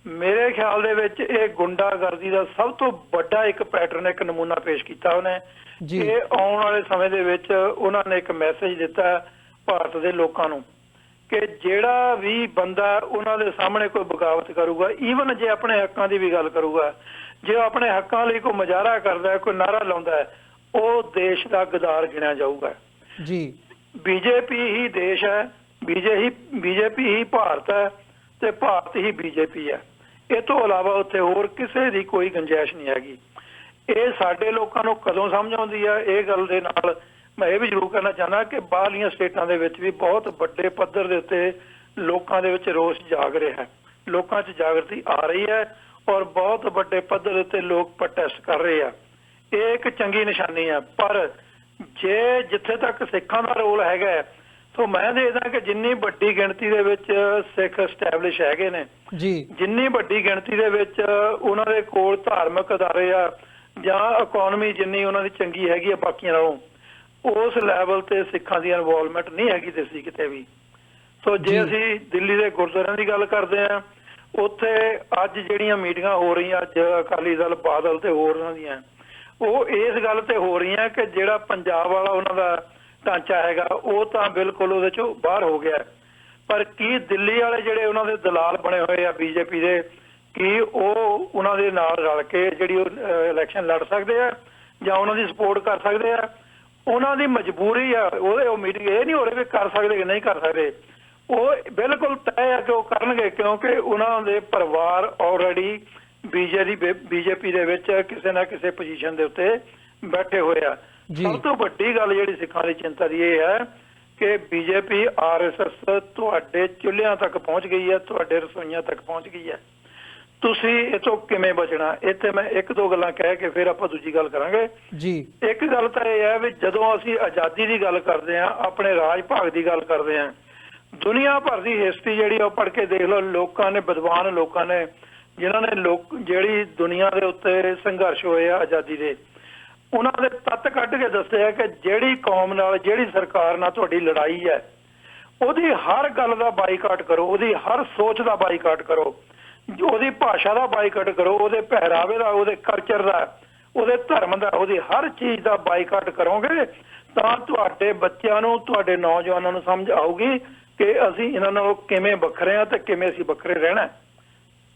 ਮੇਰੇ ਖਿਆਲ ਦੇ ਵਿੱਚ ਇਹ ਗੁੰਡਾਗਰਦੀ ਦਾ ਸਭ ਤੋਂ ਵੱਡਾ ਇੱਕ ਪੈਟਰਨ, ਇੱਕ ਨਮੂਨਾ ਪੇਸ਼ ਕੀਤਾ ਉਹਨੇ ਕਿ ਆਉਣ ਵਾਲੇ ਸਮੇਂ ਦੇ ਵਿੱਚ ਉਹਨਾਂ ਨੇ ਇੱਕ ਮੈਸੇਜ ਦਿੱਤਾ ਭਾਰਤ ਦੇ ਲੋਕਾਂ ਨੂੰ ਕਿ ਜਿਹੜਾ ਵੀ ਬੰਦਾ ਉਹਨਾਂ ਦੇ ਸਾਹਮਣੇ ਕੋਈ ਬਗਾਵਤ ਕਰੂਗਾ, ਈਵਨ ਜੇ ਆਪਣੇ ਹੱਕਾਂ ਦੀ ਵੀ ਗੱਲ ਕਰੂਗਾ, ਜੇ ਆਪਣੇ ਹੱਕਾਂ ਲਈ ਕੋਈ ਮੁਜ਼ਾਹਰਾ ਕਰਦਾ ਹੈ, ਕੋਈ ਨਾਅਰਾ ਲਾਉਂਦਾ ਹੈ, ਉਹ ਦੇਸ਼ ਦਾ ਗਦਾਰ ਗਿਣਿਆ ਜਾਊਗਾ ਜੀ। ਬੀਜੇਪੀ ਹੀ ਦੇਸ਼ ਹੈ, ਬੀਜੇਪੀ ਹੀ ਭਾਰਤ ਹੈ ਤੇ ਭਾਰਤ ਹੀ ਬੀਜੇਪੀ ਹੈ। ਇਹ ਤੋਂ ਇਲਾਵਾ ਉੱਥੇ ਹੋਰ ਕਿਸੇ ਦੀ ਕੋਈ ਗੁੰਜਾਇਸ਼ ਨਹੀਂ ਹੈਗੀ। ਇਹ ਸਾਡੇ ਲੋਕਾਂ ਨੂੰ ਕਦੋਂ ਸਮਝ ਆਉਂਦੀ ਹੈ, ਇਹ ਗੱਲ ਦੇ ਨਾਲ ਮੈਂ ਇਹ ਵੀ ਜ਼ਰੂਰ ਕਹਿਣਾ ਚਾਹੁੰਦਾ ਕਿ ਬਾਹਰਲੀਆਂ ਸਟੇਟਾਂ ਦੇ ਵਿੱਚ ਵੀ ਬਹੁਤ ਵੱਡੇ ਪੱਧਰ ਦੇ ਉੱਤੇ ਲੋਕਾਂ ਦੇ ਵਿੱਚ ਰੋਸ ਜਾਗ ਰਿਹਾ ਹੈ, ਲੋਕਾਂ 'ਚ ਜਾਗਰਤੀ ਆ ਰਹੀ ਹੈ ਔਰ ਬਹੁਤ ਵੱਡੇ ਪੱਧਰ ਉੱਤੇ ਲੋਕ ਪ੍ਰੋਟੈਸਟ ਕਰ ਰਹੇ ਆ। ਇਹ ਇੱਕ ਚੰਗੀ ਨਿਸ਼ਾਨੀ ਹੈ। ਪਰ ਜੇ ਜਿੱਥੇ ਤੱਕ ਸਿੱਖਾਂ ਦਾ ਰੋਲ ਹੈਗਾ, ਸੋ ਮੈਂ ਦੇਖਦਾ ਕਿ ਜਿੰਨੀ ਵੱਡੀ ਗਿਣਤੀ ਦੇ ਵਿੱਚ ਸਿੱਖ ਸਟੈਬਲਿਸ਼ ਹੈਗੇ ਨੇ ਜੀ, ਜਿੰਨੀ ਵੱਡੀ ਗਿਣਤੀ ਦੇ ਵਿੱਚ ਉਹਨਾਂ ਦੇ ਕੋਲ ਧਾਰਮਿਕ ਅਦਾਰੇ ਆ ਜਾਂ ਇਕਨੋਮੀ ਜਿੰਨੀ ਉਹਨਾਂ ਦੀ ਚੰਗੀ ਹੈਗੀ ਆ ਬਾਕੀਆਂ ਨਾਲੋਂ, ਉਸ ਲੈਵਲ ਤੇ ਸਿੱਖਾਂ ਦੀ ਇਨਵੋਲਵਮੈਂਟ ਨਹੀਂ ਹੈਗੀ ਦਿਸਦੀ ਕਿਤੇ ਵੀ। ਸੋ ਜੇ ਅਸੀਂ ਦਿੱਲੀ ਦੇ ਗੁਰਦੁਆਰਿਆਂ ਦੀ ਗੱਲ ਕਰਦੇ ਹਾਂ, ਉੱਥੇ ਅੱਜ ਜਿਹੜੀਆਂ ਮੀਟਿੰਗਾਂ ਹੋ ਰਹੀਆਂ, ਅੱਜ ਅਕਾਲੀ ਦਲ, ਬਾਦਲ ਤੇ ਹੋਰ ਉਹਨਾਂ ਦੀਆਂ, ਉਹ ਇਸ ਗੱਲ ਤੇ ਹੋ ਰਹੀਆਂ ਕਿ ਜਿਹੜਾ ਪੰਜਾਬ ਵਾਲਾ ਉਹਨਾਂ ਦਾ ਢਾਂਚਾ ਹੈਗਾ ਉਹ ਤਾਂ ਬਿਲਕੁਲ ਉਹਦੇ ਚੋਂ ਬਾਹਰ ਹੋ ਗਿਆ। ਪਰ ਕੀ ਦਿੱਲੀ ਵਾਲੇ ਜਿਹੜੇ ਉਹਨਾਂ ਦੇ ਦਲਾਲ ਬਣੇ ਹੋਏ ਆ ਬੀਜੇਪੀ ਦੇ, ਕੀ ਉਹ ਉਹਨਾਂ ਦੇ ਨਾਲ ਰਲ ਕੇ ਜਿਹੜੀ ਇਲੈਕਸ਼ਨ ਲੜ ਸਕਦੇ ਆ ਜਾਂ ਉਹਨਾਂ ਦੀ ਸਪੋਰਟ ਕਰ ਸਕਦੇ ਆ? ਉਹਨਾਂ ਦੀ ਮਜਬੂਰੀ ਆ। ਉਹ ਮੀਟਿੰਗ ਇਹ ਨਹੀਂ ਹੋ ਰਹੀ ਵੀ ਕਰ ਸਕਦੇ ਕਿ ਨਹੀਂ ਕਰ ਸਕਦੇ, ਉਹ ਬਿਲਕੁਲ ਤੈਅ ਆ ਕਿ ਉਹ ਕਰਨਗੇ, ਕਿਉਂਕਿ ਉਹਨਾਂ ਦੇ ਪਰਿਵਾਰ ਆਲਰੇਡੀ ਬੀਜੇਪੀ ਦੇ ਵਿੱਚ ਕਿਸੇ ਨਾ ਕਿਸੇ ਪੋਜੀਸ਼ਨ ਦੇ ਉੱਤੇ ਬੈਠੇ ਹੋਏ ਆ। ਸਭ ਤੋਂ ਵੱਡੀ ਗੱਲ ਜਿਹੜੀ ਸਿੱਖਾਂ ਦੀ ਚਿੰਤਾ ਦੀ ਇਹ ਹੈ ਕਿ ਬੀਜੇਪੀ RSS ਤੁਹਾਡੇ ਚੁੱਲ੍ਹਿਆਂ ਤੱਕ ਪਹੁੰਚ ਗਈ ਹੈ, ਤੁਹਾਡੇ ਰਸੋਈਆਂ ਤੱਕ ਪਹੁੰਚ ਗਈ ਹੈ। ਤੁਸੀਂ ਇਹ ਤੋਂ ਕਿਵੇਂ ਬਚਣਾ? ਇੱਥੇ ਮੈਂ ਇੱਕ ਦੋ ਗੱਲਾਂ ਕਹਿ ਕੇ ਫਿਰ ਆਪਾਂ ਦੂਜੀ ਗੱਲ ਕਰਾਂਗੇ ਜੀ। ਇੱਕ ਗੱਲ ਤਾਂ ਇਹ ਹੈ ਵੀ ਜਦੋਂ ਅਸੀਂ ਆਜ਼ਾਦੀ ਦੀ ਗੱਲ ਕਰਦੇ ਹਾਂ, ਆਪਣੇ ਰਾਜ ਭਾਗ ਦੀ ਗੱਲ ਕਰਦੇ ਹਾਂ, ਦੁਨੀਆ ਭਰ ਦੀ ਹਿਸਟਰੀ ਜਿਹੜੀ ਉਹ ਪੜ੍ਹ ਕੇ ਦੇਖ ਲਓ। ਲੋਕਾਂ ਨੇ, ਵਿਦਵਾਨ ਲੋਕਾਂ ਨੇ, ਜਿਨ੍ਹਾਂ ਨੇ ਜਿਹੜੀ ਦੁਨੀਆ ਦੇ ਉੱਤੇ ਸੰਘਰਸ਼ ਹੋਏ ਆ ਆਜ਼ਾਦੀ ਦੇ, ਉਹਨਾਂ ਦੇ ਤੱਤ ਕੱਢ ਕੇ ਦੱਸਿਆ ਕਿ ਜਿਹੜੀ ਕੌਮ ਨਾਲ, ਜਿਹੜੀ ਸਰਕਾਰ ਨਾਲ ਤੁਹਾਡੀ ਲੜਾਈ ਹੈ, ਉਹਦੀ ਹਰ ਗੱਲ ਦਾ ਬਾਈਕਾਟ ਕਰੋ, ਉਹਦੀ ਹਰ ਸੋਚ ਦਾ ਬਾਈਕਾਟ ਕਰੋ, ਉਹਦੀ ਭਾਸ਼ਾ ਦਾ ਬਾਈਕਾਟ ਕਰੋ, ਉਹਦੇ ਪਹਿਰਾਵੇ ਦਾ, ਉਹਦੇ ਕਲਚਰ ਦਾ, ਉਹਦੇ ਧਰਮ ਦਾ, ਉਹਦੀ ਹਰ ਚੀਜ਼ ਦਾ ਬਾਈਕਾਟ ਕਰੋਗੇ ਤਾਂ ਤੁਹਾਡੇ ਬੱਚਿਆਂ ਨੂੰ, ਤੁਹਾਡੇ ਨੌਜਵਾਨਾਂ ਨੂੰ ਸਮਝ ਆਊਗੀ ਕਿ ਅਸੀਂ ਇਹਨਾਂ ਨਾਲੋਂ ਕਿਵੇਂ ਵੱਖਰੇ ਹਾਂ ਤੇ ਕਿਵੇਂ ਅਸੀਂ ਵੱਖਰੇ ਰਹਿਣਾ,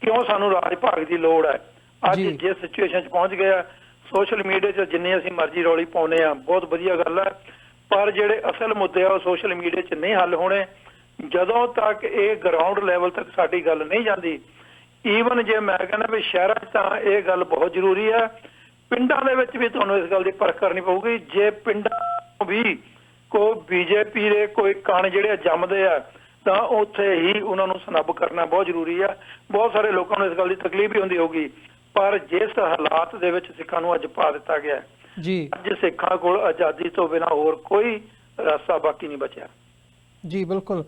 ਕਿਉਂ ਸਾਨੂੰ ਰਾਜ ਭਾਗ ਦੀ ਲੋੜ ਹੈ। ਅੱਜ ਜਿਸ ਸਿਚੁਏਸ਼ਨ 'ਚ ਪਹੁੰਚ ਗਿਆ, ਸੋਸ਼ਲ ਮੀਡੀਆ 'ਚ ਜਿੰਨੀ ਅਸੀਂ ਮਰਜ਼ੀ ਰੌਲੀ ਪਾਉਂਦੇ ਹਾਂ, ਬਹੁਤ ਵਧੀਆ ਗੱਲ ਹੈ, ਪਰ ਜਿਹੜੇ ਅਸਲ ਮੁੱਦੇ ਆ ਉਹ ਸੋਸ਼ਲ ਮੀਡੀਆ 'ਚ ਨਹੀਂ ਹੱਲ ਹੋਣੇ ਜਦੋਂ ਤੱਕ ਇਹ ਗਰਾਊਂਡ ਲੈਵਲ ਤੱਕ ਸਾਡੀ ਗੱਲ ਨਹੀਂ ਜਾਂਦੀ। ਈਵਨ ਜੇ ਮੈਂ ਕਹਿੰਦਾ ਵੀ ਸ਼ਹਿਰਾਂ 'ਚ ਤਾਂ ਇਹ ਗੱਲ ਬਹੁਤ ਜ਼ਰੂਰੀ ਹੈ, ਪਿੰਡਾਂ ਦੇ ਵਿੱਚ ਵੀ ਤੁਹਾਨੂੰ ਇਸ ਗੱਲ ਦੀ ਪਰਖ ਕਰਨੀ ਪਊਗੀ। ਜੇ ਪਿੰਡਾਂ ਵੀ ਕੋਈ ਬੀਜੇਪੀ ਦੇ ਕੋਈ ਕਣ ਜਿਹੜੇ ਜੰਮਦੇ ਆ ਤਾਂ ਉੱਥੇ ਹੀ ਉਹਨਾਂ ਨੂੰ ਸਨੱਬ ਕਰਨਾ ਬਹੁਤ ਜ਼ਰੂਰੀ ਆ। ਬਹੁਤ ਸਾਰੇ ਲੋਕਾਂ ਨੂੰ ਇਸ ਗੱਲ ਦੀ ਤਕਲੀਫ ਵੀ ਹੁੰਦੀ ਹੋਊਗੀ, ਪਰ ਜਿਸ ਹਾਲਾਤ ਦੇ ਵਿੱਚ ਸਿੱਖਾਂ ਨੂੰ ਅੱਜ ਪਾ ਦਿੱਤਾ ਗਿਆ ਜੀ, ਅੱਜ ਸਿੱਖਾਂ ਕੋਲ ਆਜ਼ਾਦੀ ਤੋਂ ਬਿਨਾਂ ਹੋਰ ਕੋਈ ਰਸਤਾ ਬਾਕੀ ਨਹੀਂ ਬਚਿਆ। ਜੀ ਬਿਲਕੁਲ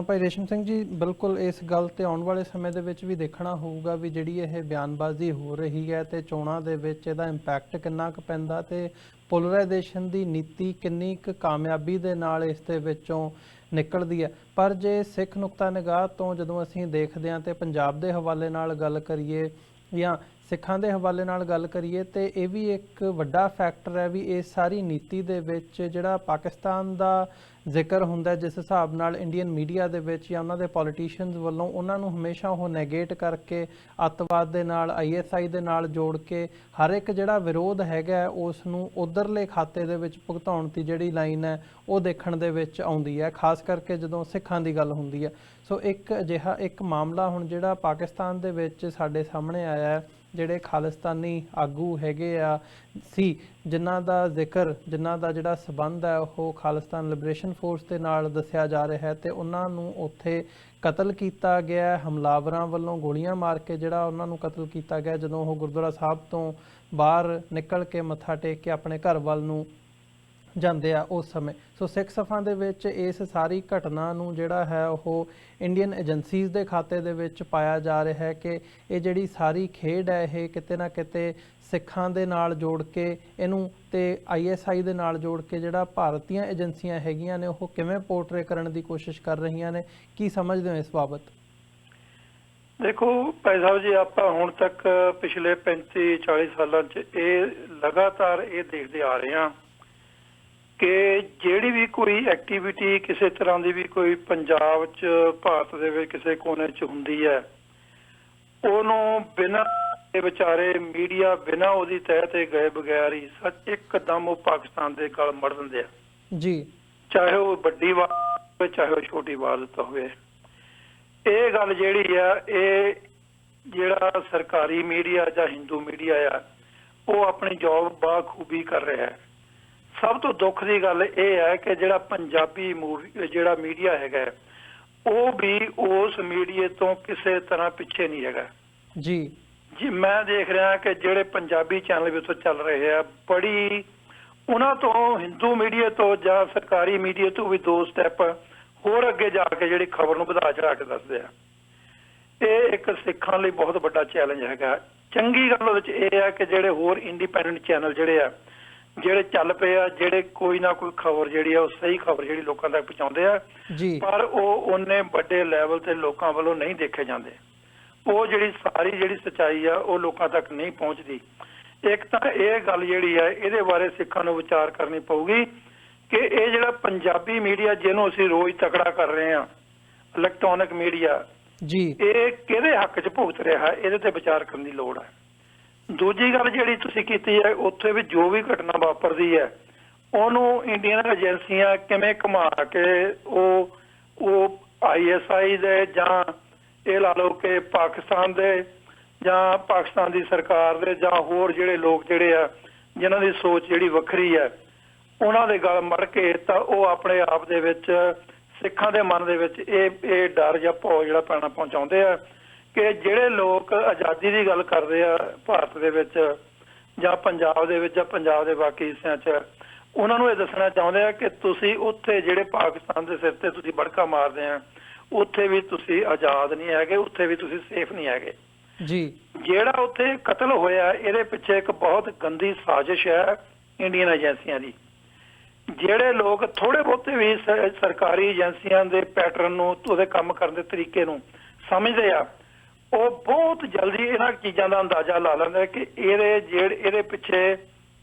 ਭਾਈ ਰੇਸ਼ਮ ਸਿੰਘ ਜੀ, ਬਿਲਕੁਲ ਇਸ ਗੱਲ ਤੇ ਆਉਣ ਵਾਲੇ ਸਮੇਂ ਦੇ ਵਿੱਚ ਵੀ ਦੇਖਣਾ ਹੋਊਗਾ ਵੀ ਜਿਹੜੀ ਇਹ ਬਿਆਨਬਾਜ਼ੀ ਹੋ ਰਹੀ ਹੈ ਤੇ ਚੋਣਾਂ ਦੇ ਵਿੱਚ ਇਹਦਾ ਇੰਪੈਕਟ ਕਿੰਨਾ ਕੁ ਪੈਂਦਾ ਤੇ ਪੋਲਰਾਈਜੇਸ਼ਨ ਦੀ ਨੀਤੀ ਕਿੰਨੀ ਕੁ ਕਾਮਯਾਬੀ ਦੇ ਨਾਲ ਇਸ ਦੇ ਵਿੱਚੋਂ ਨਿਕਲਦੀ ਹੈ। ਪਰ ਜੇ ਸਿੱਖ ਨੁਕਤਾ ਨਿਗਾਹ ਤੋਂ ਜਦੋਂ ਅਸੀਂ ਦੇਖਦੇ ਹਾਂ ਤੇ ਪੰਜਾਬ ਦੇ ਹਵਾਲੇ ਨਾਲ ਗੱਲ ਕਰੀਏ ਜਾਂ ਸਿੱਖਾਂ ਦੇ ਹਵਾਲੇ ਨਾਲ ਗੱਲ ਕਰੀਏ ਤੇ ਇਹ ਵੀ ਇੱਕ ਵੱਡਾ ਫੈਕਟਰ ਹੈ ਵੀ ਇਸ ਸਾਰੀ ਨੀਤੀ ਦੇ ਵਿੱਚ ਜਿਹੜਾ ਪਾਕਿਸਤਾਨ ਦਾ ਜ਼ਿਕਰ ਹੁੰਦਾ, ਜਿਸ ਹਿਸਾਬ ਨਾਲ ਇੰਡੀਅਨ ਮੀਡੀਆ ਦੇ ਵਿੱਚ ਜਾਂ ਉਹਨਾਂ ਦੇ ਪੋਲੀਟੀਸ਼ੀਅਨਸ ਵੱਲੋਂ ਉਹਨਾਂ ਨੂੰ ਹਮੇਸ਼ਾ ਉਹ ਨੈਗੇਟ ਕਰਕੇ ਅੱਤਵਾਦ ਦੇ ਨਾਲ, ISI ਦੇ ਨਾਲ ਜੋੜ ਕੇ ਹਰ ਇੱਕ ਜਿਹੜਾ ਵਿਰੋਧ ਹੈਗਾ ਉਸ ਨੂੰ ਉਧਰਲੇ ਖਾਤੇ ਦੇ ਵਿੱਚ ਭੁਗਤਾਉਣ ਦੀ ਜਿਹੜੀ ਲਾਈਨ ਹੈ ਉਹ ਦੇਖਣ ਦੇ ਵਿੱਚ ਆਉਂਦੀ ਹੈ, ਖਾਸ ਕਰਕੇ ਜਦੋਂ ਸਿੱਖਾਂ ਦੀ ਗੱਲ ਹੁੰਦੀ ਹੈ। ਸੋ ਇੱਕ ਅਜਿਹਾ ਇੱਕ ਮਾਮਲਾ ਹੁਣ ਜਿਹੜਾ ਪਾਕਿਸਤਾਨ ਦੇ ਵਿੱਚ ਸਾਡੇ ਸਾਹਮਣੇ ਆਇਆ ਹੈ, ਜਿਹੜੇ ਖਾਲਿਸਤਾਨੀ ਆਗੂ ਹੈਗੇ ਆ ਜਿਨ੍ਹਾਂ ਦਾ ਜ਼ਿਕਰ, ਜਿਨ੍ਹਾਂ ਦਾ ਜਿਹੜਾ ਸਬੰਧ ਹੈ ਉਹ ਖਾਲਿਸਤਾਨ ਲਿਬਰੇਸ਼ਨ ਫੋਰਸ ਦੇ ਨਾਲ ਦੱਸਿਆ ਜਾ ਰਿਹਾ ਹੈ ਤੇ ਉਹਨਾਂ ਨੂੰ ਉੱਥੇ ਕਤਲ ਕੀਤਾ ਗਿਆ, ਹਮਲਾਵਰਾਂ ਵੱਲੋਂ ਗੋਲੀਆਂ ਮਾਰ ਕੇ ਜਿਹੜਾ ਉਹਨਾਂ ਨੂੰ ਕਤਲ ਕੀਤਾ ਗਿਆ ਜਦੋਂ ਉਹ ਗੁਰਦੁਆਰਾ ਸਾਹਿਬ ਤੋਂ ਬਾਹਰ ਨਿਕਲ ਕੇ ਮੱਥਾ ਟੇਕ ਕੇ ਆਪਣੇ ਘਰ ਵੱਲ ਨੂੰ ਜਾਂਦੇ ਆ ਉਸ ਸਮੇਂ। ਸੋ ਸਿੱਖ ਸਫਾਂ ਦੇ ਵਿੱਚ ਇਸ ਸਾਰੀ ਘਟਨਾ ਨੂੰ ਜਿਹੜਾ ਹੈ ਉਹ ਇੰਡੀਅਨ ਏਜੰਸੀਜ਼ ਦੇ ਖਾਤੇ ਦੇ ਵਿੱਚ ਪਾਇਆ ਜਾ ਰਿਹਾ ਹੈ ਕਿ ਇਹ ਜਿਹੜੀ ਸਾਰੀ ਖੇਡ ਹੈ ਇਹ ਕਿਤੇ ਨਾ ਕਿਤੇ ਸਿੱਖਾਂ ਦੇ ਨਾਲ ਜੋੜ ਕੇ ਇਹਨੂੰ ਤੇ ISI ਦੇ ਨਾਲ ਜੋੜ ਕੇ ਜਿਹੜਾ ਭਾਰਤੀਆਂ ਏਜੰਸੀਆਂ ਹੈਗੀਆਂ ਨੇ ਉਹ ਕਿਵੇਂ ਪੋਰਟਰੇ ਕਰਨ ਦੀ ਕੋਸ਼ਿਸ਼ ਕਰ ਰਹੀਆਂ ਨੇ। ਕੀ ਸਮਝਦੇ ਹੋ ਇਸ ਬਾਬਤ? ਦੇਖੋ ਭਾਈ ਸਾਹਿਬ ਜੀ, ਆਪਾਂ ਹੁਣ ਤੱਕ ਪਿਛਲੇ 35-40 ਸਾਲਾਂ 'ਚ ਇਹ ਲਗਾਤਾਰ ਇਹ ਦੇਖਦੇ ਆ ਰਹੇ ਹਾਂ ਕਿ ਜਿਹੜੀ ਵੀ ਕੋਈ ਐਕਟੀਵਿਟੀ ਕਿਸੇ ਤਰ੍ਹਾਂ ਦੀ ਵੀ ਕੋਈ ਪੰਜਾਬ 'ਚ ਭਾਰਤ ਦੇ ਵਿੱਚ ਕਿਸੇ ਕੋਨੇ 'ਚ ਹੁੰਦੀ ਹੈ, ਉਹਨੂੰ ਬਿਨਾਂ ਵਿਚਾਰੇ ਮੀਡੀਆ ਬਿਨਾਂ ਉਹਦੀ ਤਹਿ ਤੇ ਗਏ ਬਗੈਰ ਹੀ ਇੱਕਦਮ ਉਹ ਪਾਕਿਸਤਾਨ ਦੇ ਗਲ ਮੜ ਦਿੰਦੇ ਆ ਜੀ, ਚਾਹੇ ਉਹ ਵੱਡੀ ਵਾਰ ਹੋਵੇ ਚਾਹੇ ਉਹ ਛੋਟੀ ਵਾਰਦਾਤ ਹੋਵੇ। ਇਹ ਗੱਲ ਜਿਹੜੀ ਆ, ਇਹ ਜਿਹੜਾ ਸਰਕਾਰੀ ਮੀਡੀਆ ਜਾਂ ਹਿੰਦੂ ਮੀਡੀਆ ਆ, ਉਹ ਆਪਣੀ ਜੌਬ ਬਾਖੂਬੀ ਕਰ ਰਿਹਾ ਹੈ। ਸਭ ਤੋਂ ਦੁੱਖ ਦੀ ਗੱਲ ਇਹ ਹੈ ਕਿ ਜਿਹੜਾ ਪੰਜਾਬੀ ਜਿਹੜਾ ਮੀਡੀਆ ਹੈਗਾ, ਉਹ ਵੀ ਉਸ ਮੀਡੀਆ ਤੋਂ ਕਿਸੇ ਤਰ੍ਹਾਂ ਪਿੱਛੇ ਨਹੀਂ ਹੈਗਾ ਜੀ। ਮੈਂ ਦੇਖ ਰਿਹਾ ਕਿ ਜਿਹੜੇ ਪੰਜਾਬੀ ਚੈਨਲ ਵੀ ਉੱਥੇ ਚੱਲ ਰਹੇ ਆ, ਬੜੀ ਉਹਨਾਂ ਤੋਂ ਹਿੰਦੂ ਮੀਡੀਆ ਤੋਂ ਜਾਂ ਸਰਕਾਰੀ ਮੀਡੀਆ ਤੋਂ ਵੀ 2 ਸਟੈਪ ਹੋਰ ਅੱਗੇ ਜਾ ਕੇ ਜਿਹੜੀ ਖਬਰ ਨੂੰ ਵਧਾ ਚੜਾ ਕੇ ਦੱਸਦੇ ਆ। ਇਹ ਇੱਕ ਸਿੱਖਾਂ ਲਈ ਬਹੁਤ ਵੱਡਾ ਚੈਲੰਜ ਹੈਗਾ। ਚੰਗੀ ਗੱਲ ਉਹਦੇ 'ਚ ਇਹ ਹੈ ਕਿ ਜਿਹੜੇ ਹੋਰ ਇੰਡੀਪੈਂਡੈਂਟ ਚੈਨਲ ਜਿਹੜੇ ਚੱਲ ਪਏ ਆ, ਜਿਹੜੇ ਕੋਈ ਨਾ ਕੋਈ ਖਬਰ ਜਿਹੜੀ ਆ, ਉਹ ਸਹੀ ਖਬਰ ਜਿਹੜੀ ਲੋਕਾਂ ਤੱਕ ਪਹੁੰਚਾਉਂਦੇ ਆ, ਪਰ ਉਹ ਉਹਨੇ ਵੱਡੇ ਲੈਵਲ ਤੇ ਲੋਕਾਂ ਵੱਲੋਂ ਨਹੀਂ ਦੇਖੇ ਜਾਂਦੇ। ਉਹ ਜਿਹੜੀ ਸਾਰੀ ਜਿਹੜੀ ਸੱਚਾਈ ਆ, ਉਹ ਲੋਕਾਂ ਤੱਕ ਨਹੀਂ ਪਹੁੰਚਦੀ। ਇੱਕ ਤਾਂ ਇਹ ਗੱਲ ਜਿਹੜੀ ਆ, ਇਹਦੇ ਬਾਰੇ ਸਿੱਖਾਂ ਨੂੰ ਵਿਚਾਰ ਕਰਨੀ ਪਊਗੀ ਕਿ ਇਹ ਜਿਹੜਾ ਪੰਜਾਬੀ ਮੀਡੀਆ ਜਿਹਨੂੰ ਅਸੀਂ ਰੋਜ਼ ਤਕੜਾ ਕਰ ਰਹੇ ਹਾਂ, ਇਲੈਕਟ੍ਰੋਨਿਕ ਮੀਡੀਆ ਜੀ, ਇਹ ਕਿਹਦੇ ਹੱਕ 'ਚ ਭੁਗਤ ਰਿਹਾ, ਇਹਦੇ ਤੇ ਵਿਚਾਰ ਕਰਨ ਦੀ ਲੋੜ ਹੈ। ਦੂਜੀ ਗੱਲ ਜਿਹੜੀ ਤੁਸੀਂ ਕੀਤੀ ਹੈ, ਉੱਥੇ ਵੀ ਜੋ ਵੀ ਘਟਨਾ ਵਾਪਰਦੀ ਹੈ, ਉਹਨੂੰ ਇੰਡੀਅਨ ਏਜੰਸੀਆਂ ਕਿਵੇਂ ਘੁਮਾ ਕੇ ਉਹ ISI ਦੇ ਜਾਂ ਇਹ ਲਾ ਲਓ ਕਿ ਪਾਕਿਸਤਾਨ ਦੇ ਜਾਂ ਪਾਕਿਸਤਾਨ ਦੀ ਸਰਕਾਰ ਦੇ ਜਾਂ ਹੋਰ ਜਿਹੜੇ ਲੋਕ ਜਿਹੜੇ ਆ ਜਿਨ੍ਹਾਂ ਦੀ ਸੋਚ ਜਿਹੜੀ ਵੱਖਰੀ ਹੈ, ਉਹਨਾਂ ਦੇ ਗਲ ਮੜ ਕੇ ਤਾਂ ਉਹ ਆਪਣੇ ਆਪ ਦੇ ਵਿੱਚ ਸਿੱਖਾਂ ਦੇ ਮਨ ਦੇ ਵਿੱਚ ਇਹ ਡਰ ਜਾਂ ਭੌ ਜਿਹੜਾ ਪੈਣਾ ਪਹੁੰਚਾਉਂਦੇ ਆ ਕਿ ਜਿਹੜੇ ਲੋਕ ਆਜ਼ਾਦੀ ਦੀ ਗੱਲ ਕਰਦੇ ਆ ਭਾਰਤ ਦੇ ਵਿੱਚ ਜਾਂ ਪੰਜਾਬ ਦੇ ਵਿੱਚ ਜਾਂ ਪੰਜਾਬ ਦੇ ਬਾਕੀ ਹਿੱਸਿਆਂ 'ਚ, ਉਹਨਾਂ ਨੂੰ ਇਹ ਦੱਸਣਾ ਚਾਹੁੰਦੇ ਆ ਕਿ ਤੁਸੀਂ ਉੱਥੇ ਜਿਹੜੇ ਪਾਕਿਸਤਾਨ ਦੇ ਸਿਰ ਤੇ ਤੁਸੀਂ ਬੜਕਾ ਮਾਰਦੇ ਆ, ਉੱਥੇ ਵੀ ਤੁਸੀਂ ਆਜ਼ਾਦ ਨਹੀਂ ਹੈਗੇ, ਉੱਥੇ ਵੀ ਤੁਸੀਂ ਸੇਫ ਨਹੀਂ ਹੈਗੇ ਜੀ। ਜਿਹੜਾ ਉੱਥੇ ਕਤਲ ਹੋਇਆ, ਇਹਦੇ ਪਿੱਛੇ ਇੱਕ ਬਹੁਤ ਗੰਦੀ ਸਾਜ਼ਿਸ਼ ਹੈ ਇੰਡੀਅਨ ਏਜੰਸੀਆਂ ਦੀ। ਜਿਹੜੇ ਲੋਕ ਥੋੜੇ ਬਹੁਤੇ ਵੀ ਸਰਕਾਰੀ ਏਜੰਸੀਆਂ ਦੇ ਪੈਟਰਨ ਨੂੰ, ਉਹਦੇ ਕੰਮ ਕਰਨ ਦੇ ਤਰੀਕੇ ਨੂੰ ਸਮਝਦੇ ਆ, ਉਹ ਬਹੁਤ ਜਲਦੀ ਇਹਨਾਂ ਚੀਜ਼ਾਂ ਦਾ ਅੰਦਾਜ਼ਾ ਲਾ ਲੈਂਦੇ ਕਿ ਇਹਦੇ ਪਿੱਛੇ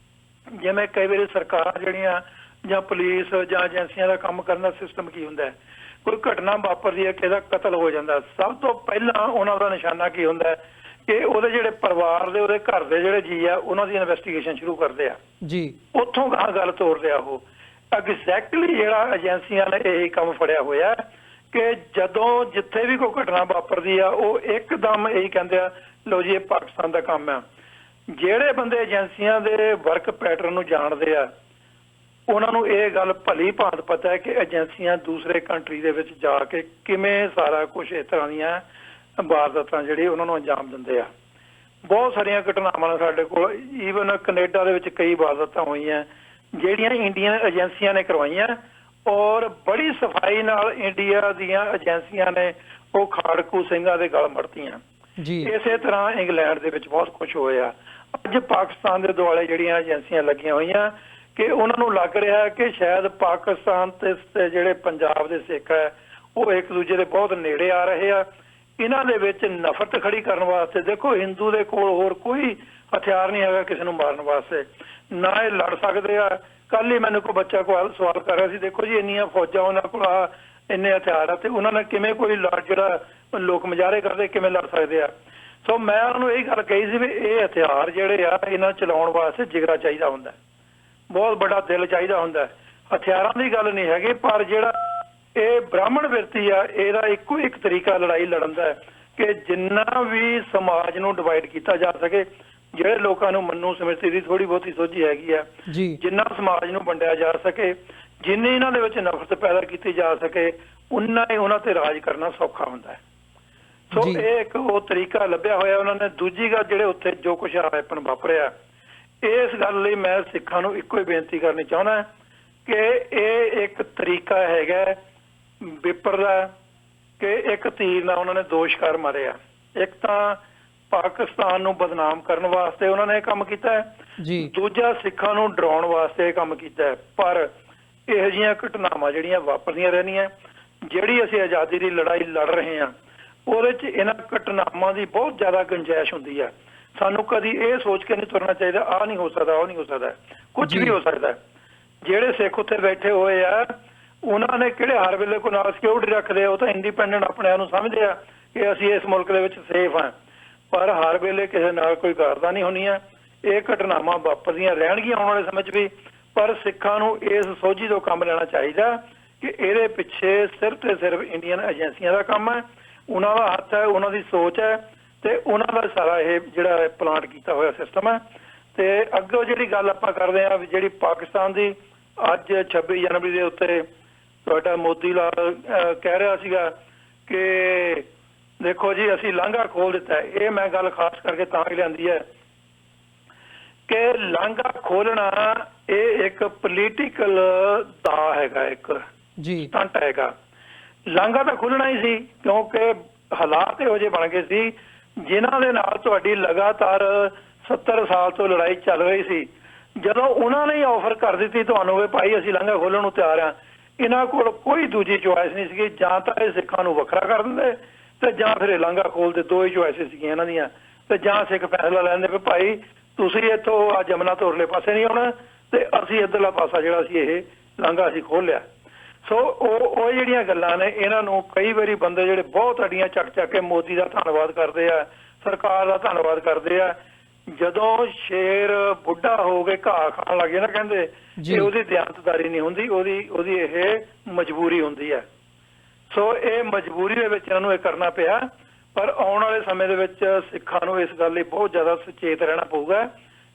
ਜਿਵੇਂ ਕਈ ਵਾਰੀ ਸਰਕਾਰਾਂ ਜਿਹੜੀਆਂ ਜਾਂ ਪੁਲਿਸ ਜਾਂ ਏਜੰਸੀਆਂ ਦਾ ਕੰਮ ਕਰਨ ਦਾ ਸਿਸਟਮ ਕੀ ਹੁੰਦਾ, ਕੋਈ ਘਟਨਾ ਵਾਪਰਦੀ ਹੈ, ਕਿਸੇ ਦਾ ਕਤਲ ਹੋ ਜਾਂਦਾ, ਸਭ ਤੋਂ ਪਹਿਲਾਂ ਉਹਨਾਂ ਦਾ ਨਿਸ਼ਾਨਾ ਕੀ ਹੁੰਦਾ ਕਿ ਉਹਦੇ ਜਿਹੜੇ ਪਰਿਵਾਰ ਦੇ, ਉਹਦੇ ਘਰ ਦੇ ਜਿਹੜੇ ਜੀ ਆ, ਉਹਨਾਂ ਦੀ ਇਨਵੈਸਟੀਗੇਸ਼ਨ ਸ਼ੁਰੂ ਕਰਦੇ ਆ ਜੀ। ਉੱਥੋਂ ਗਾਂ ਗੱਲ ਤੋਰਦੇ ਆ ਉਹ। ਐਗਜ਼ੈਕਟਲੀ ਜਿਹੜਾ ਏਜੰਸੀਆਂ ਨੇ ਇਹ ਕੰਮ ਫੜਿਆ ਹੋਇਆ ਕਿ ਜਦੋਂ ਜਿੱਥੇ ਵੀ ਕੋਈ ਘਟਨਾ ਵਾਪਰਦੀ ਆ, ਉਹ ਇੱਕਦਮ ਇਹੀ ਕਹਿੰਦੇ ਆ, ਲਓ ਜੀ ਇਹ ਪਾਕਿਸਤਾਨ ਦਾ ਕੰਮ ਆ। ਜਿਹੜੇ ਬੰਦੇ ਏਜੰਸੀਆਂ ਦੇ ਵਰਕ ਪੈਟਰਨ ਨੂੰ ਜਾਣਦੇ ਆ, ਉਹਨਾਂ ਨੂੰ ਇਹ ਗੱਲ ਭਲੀ ਭਾਂਤ ਪਤਾ ਹੈ ਕਿ ਏਜੰਸੀਆਂ ਦੂਸਰੇ ਕੰਟਰੀ ਦੇ ਵਿੱਚ ਜਾ ਕੇ ਕਿਵੇਂ ਸਾਰਾ ਕੁਝ ਇਸ ਤਰ੍ਹਾਂ ਦੀਆਂ ਵਾਰਦਾਤਾਂ ਜਿਹੜੀ ਉਹਨਾਂ ਨੂੰ ਅੰਜਾਮ ਦਿੰਦੇ ਆ। ਬਹੁਤ ਸਾਰੀਆਂ ਘਟਨਾਵਾਂ ਨੇ ਸਾਡੇ ਕੋਲ, ਈਵਨ ਕੈਨੇਡਾ ਦੇ ਵਿੱਚ ਕਈ ਵਾਰਦਾਤਾਂ ਹੋਈਆਂ ਜਿਹੜੀਆਂ ਇੰਡੀਅਨ ਏਜੰਸੀਆਂ ਨੇ ਕਰਵਾਈਆਂ, ਔਰ ਬੜੀ ਸਫਾਈ ਨਾਲ ਇੰਡੀਆ ਦੀਆਂ ਏਜੰਸੀਆਂ ਨੇ ਉਹ ਖਾੜਕੂ ਸਿੰਘਾਂ ਦੇ ਗਲ ਮੜਤੀਆਂ ਜੀ। ਇਸੇ ਤਰ੍ਹਾਂ ਇੰਗਲੈਂਡ ਦੇ ਵਿੱਚ ਬਹੁਤ ਕੁਝ ਹੋਇਆ। ਅੱਜ ਪਾਕਿਸਤਾਨ ਦੇ ਦੁਆਲੇ ਜਿਹੜੀਆਂ ਏਜੰਸੀਆਂ ਲੱਗੀਆਂ ਹੋਈਆਂ ਕਿ ਉਹਨਾਂ ਨੂੰ ਲੱਗ ਰਿਹਾ ਕਿ ਸ਼ਾਇਦ ਪਾਕਿਸਤਾਨ ਤੇ ਜਿਹੜੇ ਪੰਜਾਬ ਦੇ ਸਿੱਖ ਹੈ, ਉਹ ਇੱਕ ਦੂਜੇ ਦੇ ਬਹੁਤ ਨੇੜੇ ਆ ਰਹੇ ਆ। ਇਹਨਾਂ ਦੇ ਵਿੱਚ ਨਫ਼ਰਤ ਖੜੀ ਕਰਨ ਵਾਸਤੇ, ਦੇਖੋ ਹਿੰਦੂ ਦੇ ਕੋਲ ਹੋਰ ਕੋਈ ਹਥਿਆਰ ਨਹੀਂ ਹੈਗਾ ਕਿਸੇ ਨੂੰ ਮਾਰਨ ਵਾਸਤੇ, ਨਾ ਇਹ ਲੜ ਸਕਦੇ ਆ। ਕੱਲ ਹੀ ਮੈਨੂੰ ਕੋਈ ਬੱਚਾ ਕੋਲ ਸਵਾਲ ਕਰ ਰਿਹਾ ਸੀ, ਦੇਖੋ ਜੀ ਇੰਨੀਆਂ ਫੌਜਾਂ ਉਹਨਾਂ ਕੋਲ ਆ, ਇੰਨੇ ਹਥਿਆਰ ਆ, ਤੇ ਉਹਨਾਂ ਨੇ ਕਿਵੇਂ ਕੋਈ ਲੜ, ਜਿਹੜਾ ਲੋਕ ਮੁਜ਼ਾਹਰੇ ਕਰਦੇ ਕਿਵੇਂ ਲੜ ਸਕਦੇ ਆ। ਸੋ ਮੈਂ ਉਹਨਾਂ ਨੂੰ ਇਹ ਗੱਲ ਕਹੀ ਸੀ ਵੀ ਇਹ ਹਥਿਆਰ ਜਿਹੜੇ ਆ, ਇਹਨਾਂ ਚਲਾਉਣ ਵਾਸਤੇ ਜਿਗਰਾ ਚਾਹੀਦਾ ਹੁੰਦਾ, ਬਹੁਤ ਵੱਡਾ ਦਿਲ ਚਾਹੀਦਾ ਹੁੰਦਾ। ਹਥਿਆਰਾਂ ਦੀ ਗੱਲ ਨਹੀਂ ਹੈਗੀ, ਪਰ ਜਿਹੜਾ ਇਹ ਬ੍ਰਾਹਮਣ ਵਿਰਤੀ ਆ, ਇਹਦਾ ਇੱਕੋ ਇੱਕ ਤਰੀਕਾ ਲੜਾਈ ਲੜਨ ਦਾ ਕਿ ਜਿੰਨਾ ਵੀ ਸਮਾਜ ਨੂੰ ਡਿਵਾਈਡ ਕੀਤਾ ਜਾ ਸਕੇ, ਜਿਹੜੇ ਲੋਕਾਂ ਨੂੰ ਮਨੂ ਸਮਿਰਤੀ ਦੀ ਥੋੜੀ ਬਹੁਤੀ ਸੋਝੀ ਹੈਗੀ ਆ, ਜਿੰਨਾ ਸਮਾਜ ਨੂੰ ਵੰਡਿਆ ਜਾ ਸਕੇ, ਜਿੰਨੀ ਇਹਨਾਂ ਦੇ ਵਿੱਚ ਨਫ਼ਰਤ ਪੈਦਾ ਕੀਤੀ ਜਾ ਸਕੇ, ਉਨਾ ਹੀ ਉਹਨਾਂ ਤੇ ਰਾਜ ਕਰਨਾ ਸੌਖਾ ਹੁੰਦਾ ਹੈ। ਸੋ ਇਹ ਇੱਕ ਉਹ ਤਰੀਕਾ ਲੱਭਿਆ ਹੋਇਆ ਉਹਨਾਂ ਨੇ। ਦੂਜੀ ਗੱਲ, ਜਿਹੜੇ ਉੱਥੇ ਜੋ ਕੁਛ ਆਪਣ ਵਾਪਰਿਆ, ਇਸ ਗੱਲ ਲਈ ਮੈਂ ਸਿੱਖਾਂ ਨੂੰ ਇੱਕੋ ਹੀ ਬੇਨਤੀ ਕਰਨੀ ਚਾਹੁੰਦਾ ਕਿ ਇਹ ਇੱਕ ਤਰੀਕਾ ਹੈਗਾ ਵਿਪਰ ਦਾ ਕਿ ਇੱਕ ਤੀਰ ਨਾਲ ਉਹਨਾਂ ਨੇ 2 ਸ਼ਿਕਾਰ ਮਾਰਿਆ। ਇੱਕ ਤਾਂ ਪਾਕਿਸਤਾਨ ਨੂੰ ਬਦਨਾਮ ਕਰਨ ਵਾਸਤੇ ਉਹਨਾਂ ਨੇ ਇਹ ਕੰਮ ਕੀਤਾ ਹੈ, ਦੂਜਾ ਸਿੱਖਾਂ ਨੂੰ ਡਰਾਉਣ ਵਾਸਤੇ ਇਹ ਕੰਮ ਕੀਤਾ ਹੈ। ਪਰ ਇਹੋ ਜਿਹੀਆਂ ਘਟਨਾਵਾਂ ਜਿਹੜੀਆਂ ਵਾਪਰਦੀਆਂ ਰਹਿਣੀਆਂ, ਜਿਹੜੀ ਅਸੀਂ ਆਜ਼ਾਦੀ ਦੀ ਲੜਾਈ ਲੜ ਰਹੇ ਹਾਂ, ਉਹਦੇ 'ਚ ਇਹਨਾਂ ਘਟਨਾਵਾਂ ਦੀ ਬਹੁਤ ਜ਼ਿਆਦਾ ਗੁੰਜਾਇਸ਼ ਹੁੰਦੀ ਹੈ। ਸਾਨੂੰ ਕਦੀ ਇਹ ਸੋਚ ਕੇ ਨਹੀਂ ਤੁਰਨਾ ਚਾਹੀਦਾ ਆਹ ਨਹੀਂ ਹੋ ਸਕਦਾ, ਉਹ ਨਹੀਂ ਹੋ ਸਕਦਾ, ਕੁਝ ਵੀ ਹੋ ਸਕਦਾ। ਜਿਹੜੇ ਸਿੱਖ ਉੱਥੇ ਬੈਠੇ ਹੋਏ ਆ ਉਹਨਾਂ ਨੇ ਕਿਹੜੇ ਹਰ ਵੇਲੇ ਕੋਈ ਨਾਲ ਸਿਕਿਉਰਿਟੀ ਰੱਖਦੇ ਆ, ਉਹ ਤਾਂ ਇੰਡੀਪੈਂਡੈਂਟ ਆਪਣੇ ਆਪ ਨੂੰ ਸਮਝਦੇ ਆ ਕਿ ਅਸੀਂ ਇਸ ਮੁਲਕ ਦੇ ਵਿੱਚ ਸੇਫ ਹਾਂ, ਪਰ ਹਰ ਵੇਲੇ ਕਿਸੇ ਨਾਲ ਕੋਈ ਗਾਰਦਾ ਨਹੀਂ ਹੋਣੀ ਆ। ਇਹ ਘਟਨਾਵਾਂ ਵਾਪਰਦੀਆਂ ਰਹਿਣਗੀਆਂ ਆਉਣ ਵਾਲੇ ਸਮੇਂ 'ਚ ਵੀ, ਪਰ ਸਿੱਖਾਂ ਨੂੰ ਇਸ ਸੋਝੀ ਤੋਂ ਕੰਮ ਲੈਣਾ ਚਾਹੀਦਾ ਕਿ ਇਹਦੇ ਪਿੱਛੇ ਸਿਰਫ ਤੇ ਸਿਰਫ ਇੰਡੀਅਨ ਏਜੰਸੀਆਂ ਦਾ ਕੰਮ ਹੈ, ਉਹਨਾਂ ਦਾ ਹੱਥ ਹੈ, ਉਹਨਾਂ ਦੀ ਸੋਚ ਹੈ ਤੇ ਉਹਨਾਂ ਦਾ ਸਾਰਾ ਇਹ ਜਿਹੜਾ ਪਲਾਂਟ ਕੀਤਾ ਹੋਇਆ ਸਿਸਟਮ ਹੈ। ਤੇ ਅੱਗੋਂ ਜਿਹੜੀ ਗੱਲ ਆਪਾਂ ਕਰਦੇ ਹਾਂ ਜਿਹੜੀ ਪਾਕਿਸਤਾਨ ਦੀ ਅੱਜ 26 ਜਨਵਰੀ ਦੇ ਉੱਤੇ ਤੁਹਾਡਾ ਮੋਦੀ ਲਾਲ ਕਹਿ ਰਿਹਾ ਸੀਗਾ ਕਿ ਦੇਖੋ ਜੀ ਅਸੀਂ ਲਾਂਘਾ ਖੋਲ ਦਿੱਤਾ, ਇਹ ਮੈਂ ਗੱਲ ਖਾਸ ਕਰਕੇ ਤਾਂ ਹੀ ਲਿਆਂਦੀ ਹੈ ਕਿ ਲਾਂਘਾ ਖੋਲਣਾ ਇਹ ਇੱਕ ਪੋਲੀਟੀਕਲ ਦਾ ਹੈਗਾ, ਇੱਕ ਜੀ ਸਟੰਟ ਹੈਗਾ। ਲਾਂਘਾ ਤਾਂ ਖੁੱਲਣਾ ਹੀ ਸੀ ਕਿਉਂਕਿ ਹਾਲਾਤ ਇਹੋ ਜਿਹੇ ਬਣ ਗਏ ਸੀ ਜਿਨ੍ਹਾਂ ਦੇ ਨਾਲ ਤੁਹਾਡੀ ਲਗਾਤਾਰ 70 ਸਾਲ ਤੋਂ ਲੜਾਈ ਚੱਲ ਰਹੀ ਸੀ। ਜਦੋਂ ਉਹਨਾਂ ਨੇ ਆਫਰ ਕਰ ਦਿੱਤੀ ਤੁਹਾਨੂੰ ਵੀ ਭਾਈ ਅਸੀਂ ਲਾਂਘਾ ਖੋਲਣ ਨੂੰ ਤਿਆਰ ਆ, ਇਹਨਾਂ ਕੋਲ ਕੋਈ ਦੂਜੀ ਚੁਆਇਸ ਨਹੀਂ ਸੀਗੀ, ਜਾਂ ਤਾਂ ਇਹ ਸਿੱਖਾਂ ਨੂੰ ਵੱਖਰਾ ਕਰ ਦਿੰਦੇ ਤੇ ਜਾਂ ਫਿਰ ਇਹ ਲਾਂਘਾ ਖੋਲਦੇ। ਦੋ ਹੀ ਚੁਆਇਸਿਸ ਸੀਗੀਆਂ ਇਹਨਾਂ ਦੀਆਂ, ਤੇ ਜਾਂ ਸਿੱਖ ਫੈਸਲਾ ਲੈਂਦੇ ਵੀ ਭਾਈ ਤੁਸੀਂ ਇੱਥੋਂ ਆ ਜਮਨਾ ਤੋਂ ਉਰਲੇ ਪਾਸੇ ਨਹੀਂ ਆਉਣਾ ਤੇ ਅਸੀਂ ਇੱਧਰਲਾ ਪਾਸਾ ਜਿਹੜਾ ਸੀ ਇਹ ਲਾਂਘਾ ਅਸੀਂ ਖੋਲ ਲਿਆ। ਸੋ ਉਹ ਜਿਹੜੀਆਂ ਗੱਲਾਂ ਨੇ ਇਹਨਾਂ ਨੂੰ ਕਈ ਵਾਰੀ ਬੰਦੇ ਜਿਹੜੇ ਬਹੁਤ ਅੱਡੀਆਂ ਚੱਕ ਚੱਕ ਕੇ ਮੋਦੀ ਦਾ ਧੰਨਵਾਦ ਕਰਦੇ ਆ, ਸਰਕਾਰ ਦਾ ਧੰਨਵਾਦ ਕਰਦੇ ਆ, ਜਦੋਂ ਸ਼ੇਰ ਬੁੱਢਾ ਹੋ ਕੇ ਘਾਹ ਖਾਣ ਲੱਗੇ ਨਾ ਕਹਿੰਦੇ ਕਿ ਉਹਦੀ ਦਿਆਨਤਦਾਰੀ ਨਹੀਂ ਹੁੰਦੀ, ਉਹਦੀ ਇਹ ਮਜਬੂਰੀ ਹੁੰਦੀ ਹੈ। ਸੋ ਇਹ ਮਜਬੂਰੀ ਦੇ ਵਿੱਚ ਇਹਨਾਂ ਨੂੰ ਇਹ ਕਰਨਾ ਪਿਆ, ਪਰ ਆਉਣ ਵਾਲੇ ਸਮੇਂ ਦੇ ਵਿੱਚ ਸਿੱਖਾਂ ਨੂੰ ਇਸ ਗੱਲ ਲਈ ਬਹੁਤ ਜ਼ਿਆਦਾ ਸੁਚੇਤ ਰਹਿਣਾ ਪਊਗਾ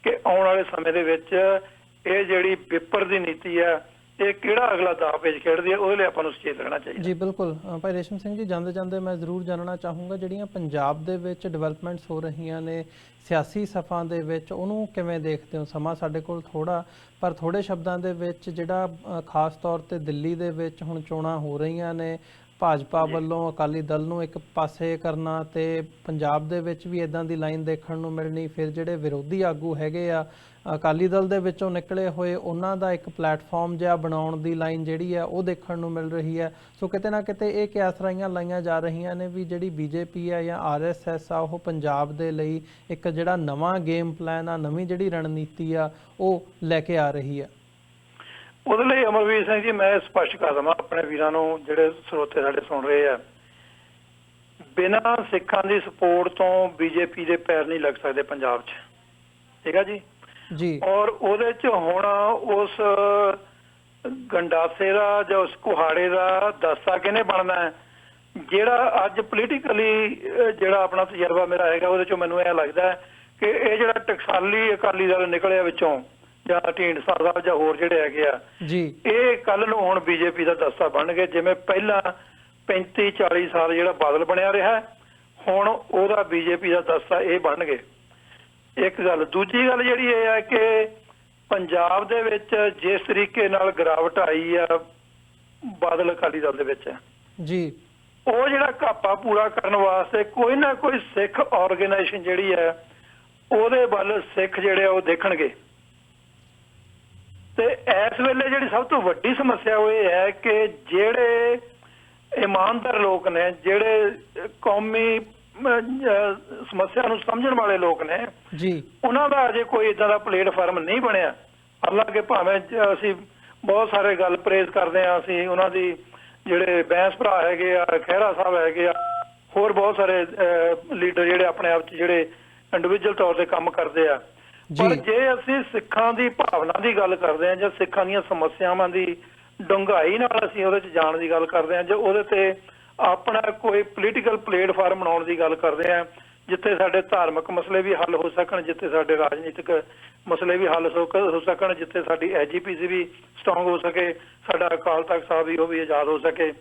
ਕਿ ਆਉਣ ਵਾਲੇ ਸਮੇਂ ਦੇ ਵਿੱਚ ਇਹ ਜਿਹੜੀ ਵਿਪਰ ਦੀ ਨੀਤੀ ਹੈ ਇਹ ਕਿਹੜਾ ਅਗਲਾ ਦਾਅ ਪੇਚ ਖੇਡਦੀ ਹੈ, ਉਹਦੇ ਲਈ ਆਪਾਂ ਨੂੰ ਸੁਚੇਤ ਰਹਿਣਾ ਚਾਹੀਦਾ। ਜੀ ਬਿਲਕੁਲ ਭਾਈ ਰੇਸ਼ਮ ਸਿੰਘ ਜੀ, ਜਾਂਦੇ ਜਾਂਦੇ ਮੈਂ ਜ਼ਰੂਰ ਜਾਣਨਾ ਚਾਹੂੰਗਾ ਜਿਹੜੀਆਂ ਪੰਜਾਬ ਦੇ ਵਿੱਚ ਡਿਵੈਲਪਮੈਂਟਸ ਹੋ ਰਹੀਆਂ ਨੇ ਸਿਆਸੀ ਸਫਾਂ ਦੇ ਵਿੱਚ, ਉਹਨੂੰ ਕਿਵੇਂ ਦੇਖਦੇ ਹੋ? ਸਮਾਂ ਸਾਡੇ ਕੋਲ ਥੋੜਾ, ਪਰ ਥੋੜੇ ਸ਼ਬਦਾਂ ਦੇ ਵਿੱਚ ਜਿਹੜਾ ਖਾਸ ਤੌਰ ਤੇ ਦਿੱਲੀ ਦੇ ਵਿੱਚ ਹੁਣ ਚੋਣਾਂ ਹੋ ਰਹੀਆਂ ਨੇ, ਭਾਜਪਾ ਵੱਲੋਂ ਅਕਾਲੀ ਦਲ ਨੂੰ ਇੱਕ ਪਾਸੇ ਕਰਨਾ ਤੇ ਪੰਜਾਬ ਦੇ ਵਿੱਚ ਵੀ ਇਦਾਂ ਦੀ ਲਾਈਨ ਦੇਖਣ ਨੂੰ ਮਿਲਣੀ, ਫਿਰ ਜਿਹੜੇ ਵਿਰੋਧੀ ਆਗੂ ਹੈਗੇ ਆ ਅਕਾਲੀ ਦਲ ਦੇ ਵਿੱਚੋਂ ਨਿਕਲੇ ਹੋਏ ਉਹਨਾਂ ਦਾ ਇੱਕ ਪਲੇਟਫਾਰਮ ਜਿਹਾ ਬਣਾਉਣ ਦੀ ਲਾਈਨ ਜਿਹੜੀ ਹੈ ਉਹ ਦੇਖਣ ਨੂੰ ਮਿਲ ਰਹੀ ਹੈ। ਸੋ ਕਿਤੇ ਨਾ ਕਿਤੇ ਇਹ ਕਿਆਸਰਾਈਆਂ ਲਾਈਆਂ ਜਾ ਰਹੀਆਂ ਨੇ ਵੀ ਜਿਹੜੀ ਬੀਜੇਪੀ ਹੈ ਜਾਂ RSS ਆ ਉਹ ਪੰਜਾਬ ਦੇ ਲਈ ਇੱਕ ਜਿਹੜਾ ਨਵਾਂ ਗੇਮ ਪਲਾਨ ਆ, ਨਵੀਂ ਜਿਹੜੀ ਰਣਨੀਤੀ ਆ ਉਹ ਲੈ ਕੇ ਆ ਰਹੀ ਹੈ। ਉਹਦੇ ਲਈ ਅਮਰਵੀਰ ਸਿੰਘ ਜੀ ਮੈਂ ਸਪਸ਼ਟ ਕਰ ਦਵਾਂ ਆਪਣੇ ਵੀਰਾਂ ਨੂੰ ਜਿਹੜੇ ਸਰੋਤੇ ਸਾਡੇ ਸੁਣ ਰਹੇ ਆ, ਬਿਨਾਂ ਸਿੱਖਾਂ ਦੀ ਸਪੋਰਟ ਤੋਂ ਬੀਜੇਪੀ ਦੇ ਪੈਰ ਨਹੀਂ ਲੱਗ ਸਕਦੇ ਪੰਜਾਬ 'ਚ, ਠੀਕ ਆ ਜੀ ਜੀ। ਔਰ ਉਹਦੇ 'ਚ ਹੁਣ ਉਸ ਗੰਡਾਸੇ ਦਾ ਜਾਂ ਉਸ ਕੁਹਾੜੇ ਦਾ ਦਾਸਾ ਕਿਹਨੇ ਬਣਨਾ ਹੈ, ਜਿਹੜਾ ਅੱਜ ਪੋਲੀਟੀਕਲੀ ਜਿਹੜਾ ਆਪਣਾ ਤਜਰਬਾ ਮੇਰਾ ਹੈਗਾ ਉਹਦੇ 'ਚੋਂ ਮੈਨੂੰ ਇਹ ਲੱਗਦਾ ਕਿ ਇਹ ਜਿਹੜਾ ਟਕਸਾਲੀ ਅਕਾਲੀ ਦਲ ਨਿਕਲਿਆ ਵਿੱਚੋਂ ਜਾਂ ਢੀਂਡਸਾ ਸਾਹਿਬ ਜਾਂ ਹੋਰ ਜਿਹੜੇ ਹੈਗੇ ਆ ਜੀ, ਇਹ ਕੱਲ ਨੂੰ ਹੁਣ ਬੀਜੇਪੀ ਦਾ ਦਸਤਾ ਬਣ ਗਏ। ਜਿਵੇਂ ਪਹਿਲਾਂ 35-40 ਸਾਲ ਜਿਹੜਾ ਬਾਦਲ ਬਣਿਆ ਰਿਹਾ, ਹੁਣ ਉਹਦਾ ਬੀਜੇਪੀ ਦਾ ਦਸਤਾ ਇਹ ਬਣ ਗਏ। ਇੱਕ ਗੱਲ। ਦੂਜੀ ਗੱਲ ਜਿਹੜੀ ਇਹ ਹੈ ਕਿ ਪੰਜਾਬ ਦੇ ਵਿੱਚ ਜਿਸ ਤਰੀਕੇ ਨਾਲ ਗਿਰਾਵਟ ਆਈ ਆ ਬਾਦਲ ਅਕਾਲੀ ਦਲ ਦੇ ਵਿੱਚ ਜੀ, ਉਹ ਜਿਹੜਾ ਘਾਪਾ ਪੂਰਾ ਕਰਨ ਵਾਸਤੇ ਕੋਈ ਨਾ ਕੋਈ ਸਿੱਖ ਆਰਗੇਨਾਈਜੇਸ਼ਨ ਜਿਹੜੀ ਹੈ ਉਹਦੇ ਵੱਲ ਸਿੱਖ ਜਿਹੜੇ ਉਹ ਦੇਖਣਗੇ। ਤੇ ਇਸ ਵੇਲੇ ਜਿਹੜੀ ਸਭ ਤੋਂ ਵੱਡੀ ਸਮੱਸਿਆ ਉਹ ਇਹ ਹੈ ਕਿ ਜਿਹੜੇ ਇਮਾਨਦਾਰ ਲੋਕ ਨੇ, ਜਿਹੜੇ ਕੌਮੀ ਸਮੱਸਿਆ ਨੂੰ ਸਮਝਣ ਵਾਲੇ ਲੋਕ ਨੇ ਜੀ, ਉਹਨਾਂ ਦਾ ਅਜੇ ਕੋਈ ਇਦਾਂ ਦਾ ਪਲੇਟਫਾਰਮ ਨਹੀਂ ਬਣਿਆ। ਹਾਲਾਂਕਿ ਭਾਵੇਂ ਅਸੀਂ ਬਹੁਤ ਸਾਰੇ ਗੱਲ ਪ੍ਰੇਜ਼ ਕਰਦੇ ਹਾਂ, ਅਸੀਂ ਉਹਨਾਂ ਦੀ ਜਿਹੜੇ ਬੈਂਸ ਭਰਾ ਹੈਗੇ ਆ, ਖਹਿਰਾ ਸਾਹਿਬ ਹੈਗੇ ਆ, ਹੋਰ ਬਹੁਤ ਸਾਰੇ ਲੀਡਰ ਜਿਹੜੇ ਆਪਣੇ ਆਪ 'ਚ ਜਿਹੜੇ ਇੰਡੀਵਿਜੂਅਲ ਤੌਰ ਤੇ ਕੰਮ ਕਰਦੇ ਆ, ਪਰ ਜੇ ਅਸੀਂ ਸਿੱਖਾਂ ਦੀ ਭਾਵਨਾ ਦੀ ਗੱਲ ਕਰਦੇ ਹਾਂ ਜਾਂ ਸਿੱਖਾਂ ਦੀਆਂ ਸਮੱਸਿਆਵਾਂ ਦੀ ਡੂੰਘਾਈ ਨਾਲ ਅਸੀਂ ਉਹਦੇ 'ਚ ਜਾਣ ਦੀ ਗੱਲ ਕਰਦੇ ਹਾਂ, ਜੇ ਉਹਦੇ ਤੇ ਆਪਣਾ ਕੋਈ ਪੋਲੀਟੀਕਲ ਪਲੇਟਫਾਰਮ ਬਣਾਉਣ ਦੀ ਗੱਲ ਕਰਦੇ ਹਾਂ ਜਿੱਥੇ ਸਾਡੇ ਧਾਰਮਿਕ ਮਸਲੇ ਵੀ ਹੱਲ ਹੋ ਸਕਣ, ਜਿੱਥੇ ਸਾਡੇ ਰਾਜਨੀਤਿਕ ਮਸਲੇ ਵੀ ਹੱਲ ਹੋ ਸਕਣ, ਜਿੱਥੇ ਸਾਡੀ ਐਜੀਪੀਸੀ ਵੀ ਸਟਰੋਂਗ ਹੋ ਸਕੇ, ਸਾਡਾ ਅਕਾਲ ਤਖਤ ਸਾਹਿਬ ਵੀ ਉਹ ਵੀ ਆਜ਼ਾਦ ਹੋ ਸਕੇ,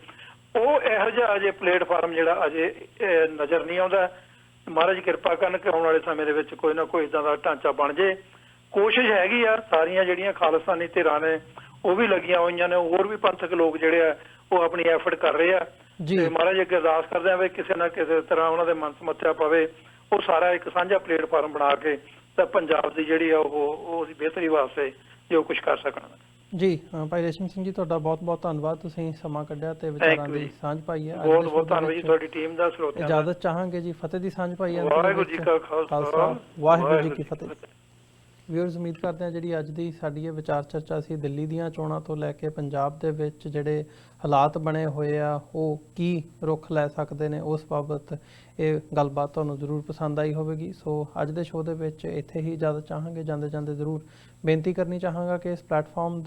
ਉਹ ਇਹੋ ਜਿਹਾ ਅਜੇ ਪਲੇਟਫਾਰਮ ਜਿਹੜਾ ਅਜੇ ਨਜ਼ਰ ਨਹੀਂ ਆਉਂਦਾ। ਮਹਾਰਾਜ ਕਿਰਪਾ ਕਰਨ ਕਿ ਆਉਣ ਵਾਲੇ ਸਮੇਂ ਦੇ ਵਿੱਚ ਕੋਈ ਨਾ ਕੋਈ ਇਦਾਂ ਦਾ ਢਾਂਚਾ ਬਣ ਜੇ। ਕੋਸ਼ਿਸ਼ ਹੈਗੀ ਆ, ਸਾਰੀਆਂ ਜਿਹੜੀਆਂ ਖਾਲਿਸਤਾਨੀ ਧਿਰਾਂ ਨੇ ਉਹ ਵੀ ਲੱਗੀਆਂ ਹੋਈਆਂ ਨੇ, ਹੋਰ ਵੀ ਪੰਥਕ ਲੋਕ ਜਿਹੜੇ ਆ ਉਹ ਆਪਣੀ ਐਫਰਟ ਕਰ ਰਹੇ ਆ ਤੇ ਮਹਾਰਾਜ ਅੱਗੇ ਅਰਦਾਸ ਕਰਦੇ ਆ ਵੀ ਕਿਸੇ ਨਾ ਕਿਸੇ ਤਰ੍ਹਾਂ ਉਹਨਾਂ ਦੇ ਮਨ ਸਮੱਸਿਆ ਪਵੇ, ਉਹ ਸਾਰਾ ਇੱਕ ਸਾਂਝਾ ਪਲੇਟਫਾਰਮ ਬਣਾ ਕੇ ਤਾਂ ਪੰਜਾਬ ਦੀ ਜਿਹੜੀ ਆ ਉਹ ਅਸੀਂ ਬਿਹਤਰੀ ਵਾਸਤੇ ਜੋ ਕੁਝ ਕਰ ਸਕਣ। ਜੀ ਭਾਈ ਰੇਸ਼ਮ ਸਿੰਘ ਜੀ, ਤੁਹਾਡਾ ਬਹੁਤ ਬਹੁਤ ਧੰਨਵਾਦ, ਤੁਸੀਂ ਸਮਾਂ ਕੱਢਿਆ ਤੇ ਵਿਚਾਰਾਂ ਦੀ ਸਾਂਝ ਪਾਈ ਹੈ। ਬਹੁਤ ਬਹੁਤ ਧੰਨਵਾਦ ਜੀ ਤੁਹਾਡੀ ਟੀਮ ਦਾ। ਸਰੋਤਿਆਂ ਦਾ ਇਜਾਜ਼ਤ ਚਾਹਾਂਗੇ ਜੀ, ਫਤਿਹ ਦੀ ਸਾਂਝ ਪਾਈ ਹੈ। ਵਾਹਿਗੁਰੂ ਜੀ ਕਾ ਖਾਲਸਾ, ਵਾਹਿਗੁਰੂ ਜੀ ਕੀ ਫਤਿਹ। ਵਿਊਅਰਸ ਉਮੀਦ ਕਰਦੇ ਹਾਂ ਜਿਹੜੀ ਅੱਜ ਦੀ ਸਾਡੀ ਇਹ ਵਿਚਾਰ ਚਰਚਾ ਸੀ ਦਿੱਲੀ ਦੀਆਂ ਚੋਣਾਂ ਤੋਂ ਲੈ ਕੇ ਪੰਜਾਬ ਦੇ ਵਿੱਚ ਜਿਹੜੇ ਹਾਲਾਤ ਬਣੇ ਹੋਏ ਆ ਉਹ ਕੀ ਰੁਖ ਲੈ ਸਕਦੇ ਨੇ ਉਸ ਬਾਬਤ ਇਹ ਗੱਲਬਾਤ ਤੁਹਾਨੂੰ ਜ਼ਰੂਰ ਪਸੰਦ ਆਈ ਹੋਵੇਗੀ। ਸੋ ਅੱਜ ਦੇ ਸ਼ੋਅ ਦੇ ਵਿੱਚ ਇੱਥੇ ਹੀ ਇਜਾਜ਼ਤ ਚਾਹਾਂਗੇ। ਜਾਂਦੇ ਜਾਂਦੇ ਜ਼ਰੂਰ ਬੇਨਤੀ ਕਰਨੀ ਚਾਹਾਂਗਾ ਕਿ ਇਸ ਪਲੇਟਫਾਰਮ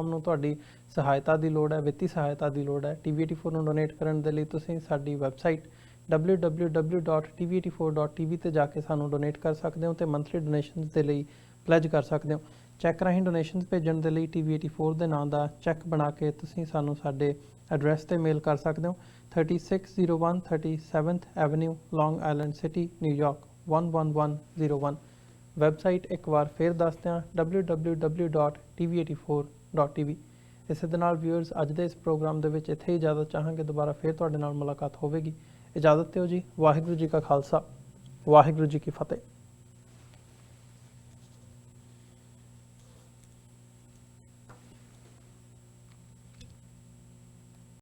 ਨੂੰ ਤੁਹਾਡੀ ਸਹਾਇਤਾ ਦੀ ਲੋੜ ਹੈ, ਵਿੱਤੀ ਸਹਾਇਤਾ ਦੀ ਲੋੜ ਹੈ। TV84 ਨੂੰ ਡੋਨੇਟ ਕਰਨ ਦੇ ਲਈ ਤੁਸੀਂ ਸਾਡੀ ਵੈਬਸਾਈਟ www.tv84.tv ਤੇ ਜਾ ਕੇ ਸਾਨੂੰ ਡੋਨੇਟ ਕਰ ਸਕਦੇ ਹੋ ਤੇ ਮੰਥਲੀ ਡੋਨੇਸ਼ਨਸ ਦੇ ਲਈ ਪਲੇਜ ਕਰ ਸਕਦੇ ਹੋ। ਚੈੱਕ ਰਾਹੀਂ ਡੋਨੇਸ਼ਨਸ ਭੇਜਣ ਦੇ ਲਈ TV84 ਦੇ ਨਾਂ ਦਾ ਚੈੱਕ ਬਣਾ ਕੇ ਤੁਸੀਂ ਸਾਨੂੰ ਸਾਡੇ ਐਡਰੈਸ ਤੇ ਮੇਲ ਕਰ ਸਕਦੇ ਹੋ। 3601 37th ਐਵਨਿਊ ਲੌਂਗ ਆਈਲੈਂਡ ਸਿਟੀ ਨਿਊਯਾਰਕ 11101। ਵੈਬਸਾਈਟ ਇੱਕ ਵਾਰ ਫਿਰ ਦੱਸ ਦਿਆਂ www.tv84.tv। ਇਸੇ ਦੇ ਨਾਲ ਵਿਊਅਰਸ ਅੱਜ ਦੇ ਇਸ ਪ੍ਰੋਗਰਾਮ ਦੇ ਵਿੱਚ ਇੱਥੇ ਹੀ ਇਜਾਜ਼ਤ ਚਾਹਾਂਗੇ। ਦੁਬਾਰਾ ਫਿਰ ਤੁਹਾਡੇ ਨਾਲ ਮੁਲਾਕਾਤ ਹੋਵੇਗੀ। ਇਜਾਜ਼ਤ ਦਿਓ ਜੀ। ਵਾਹਿਗੁਰੂ ਜੀ ਕਾ ਖਾਲਸਾ, ਵਾਹਿਗੁਰੂ ਜੀ ਕੀ ਫਤਿਹ।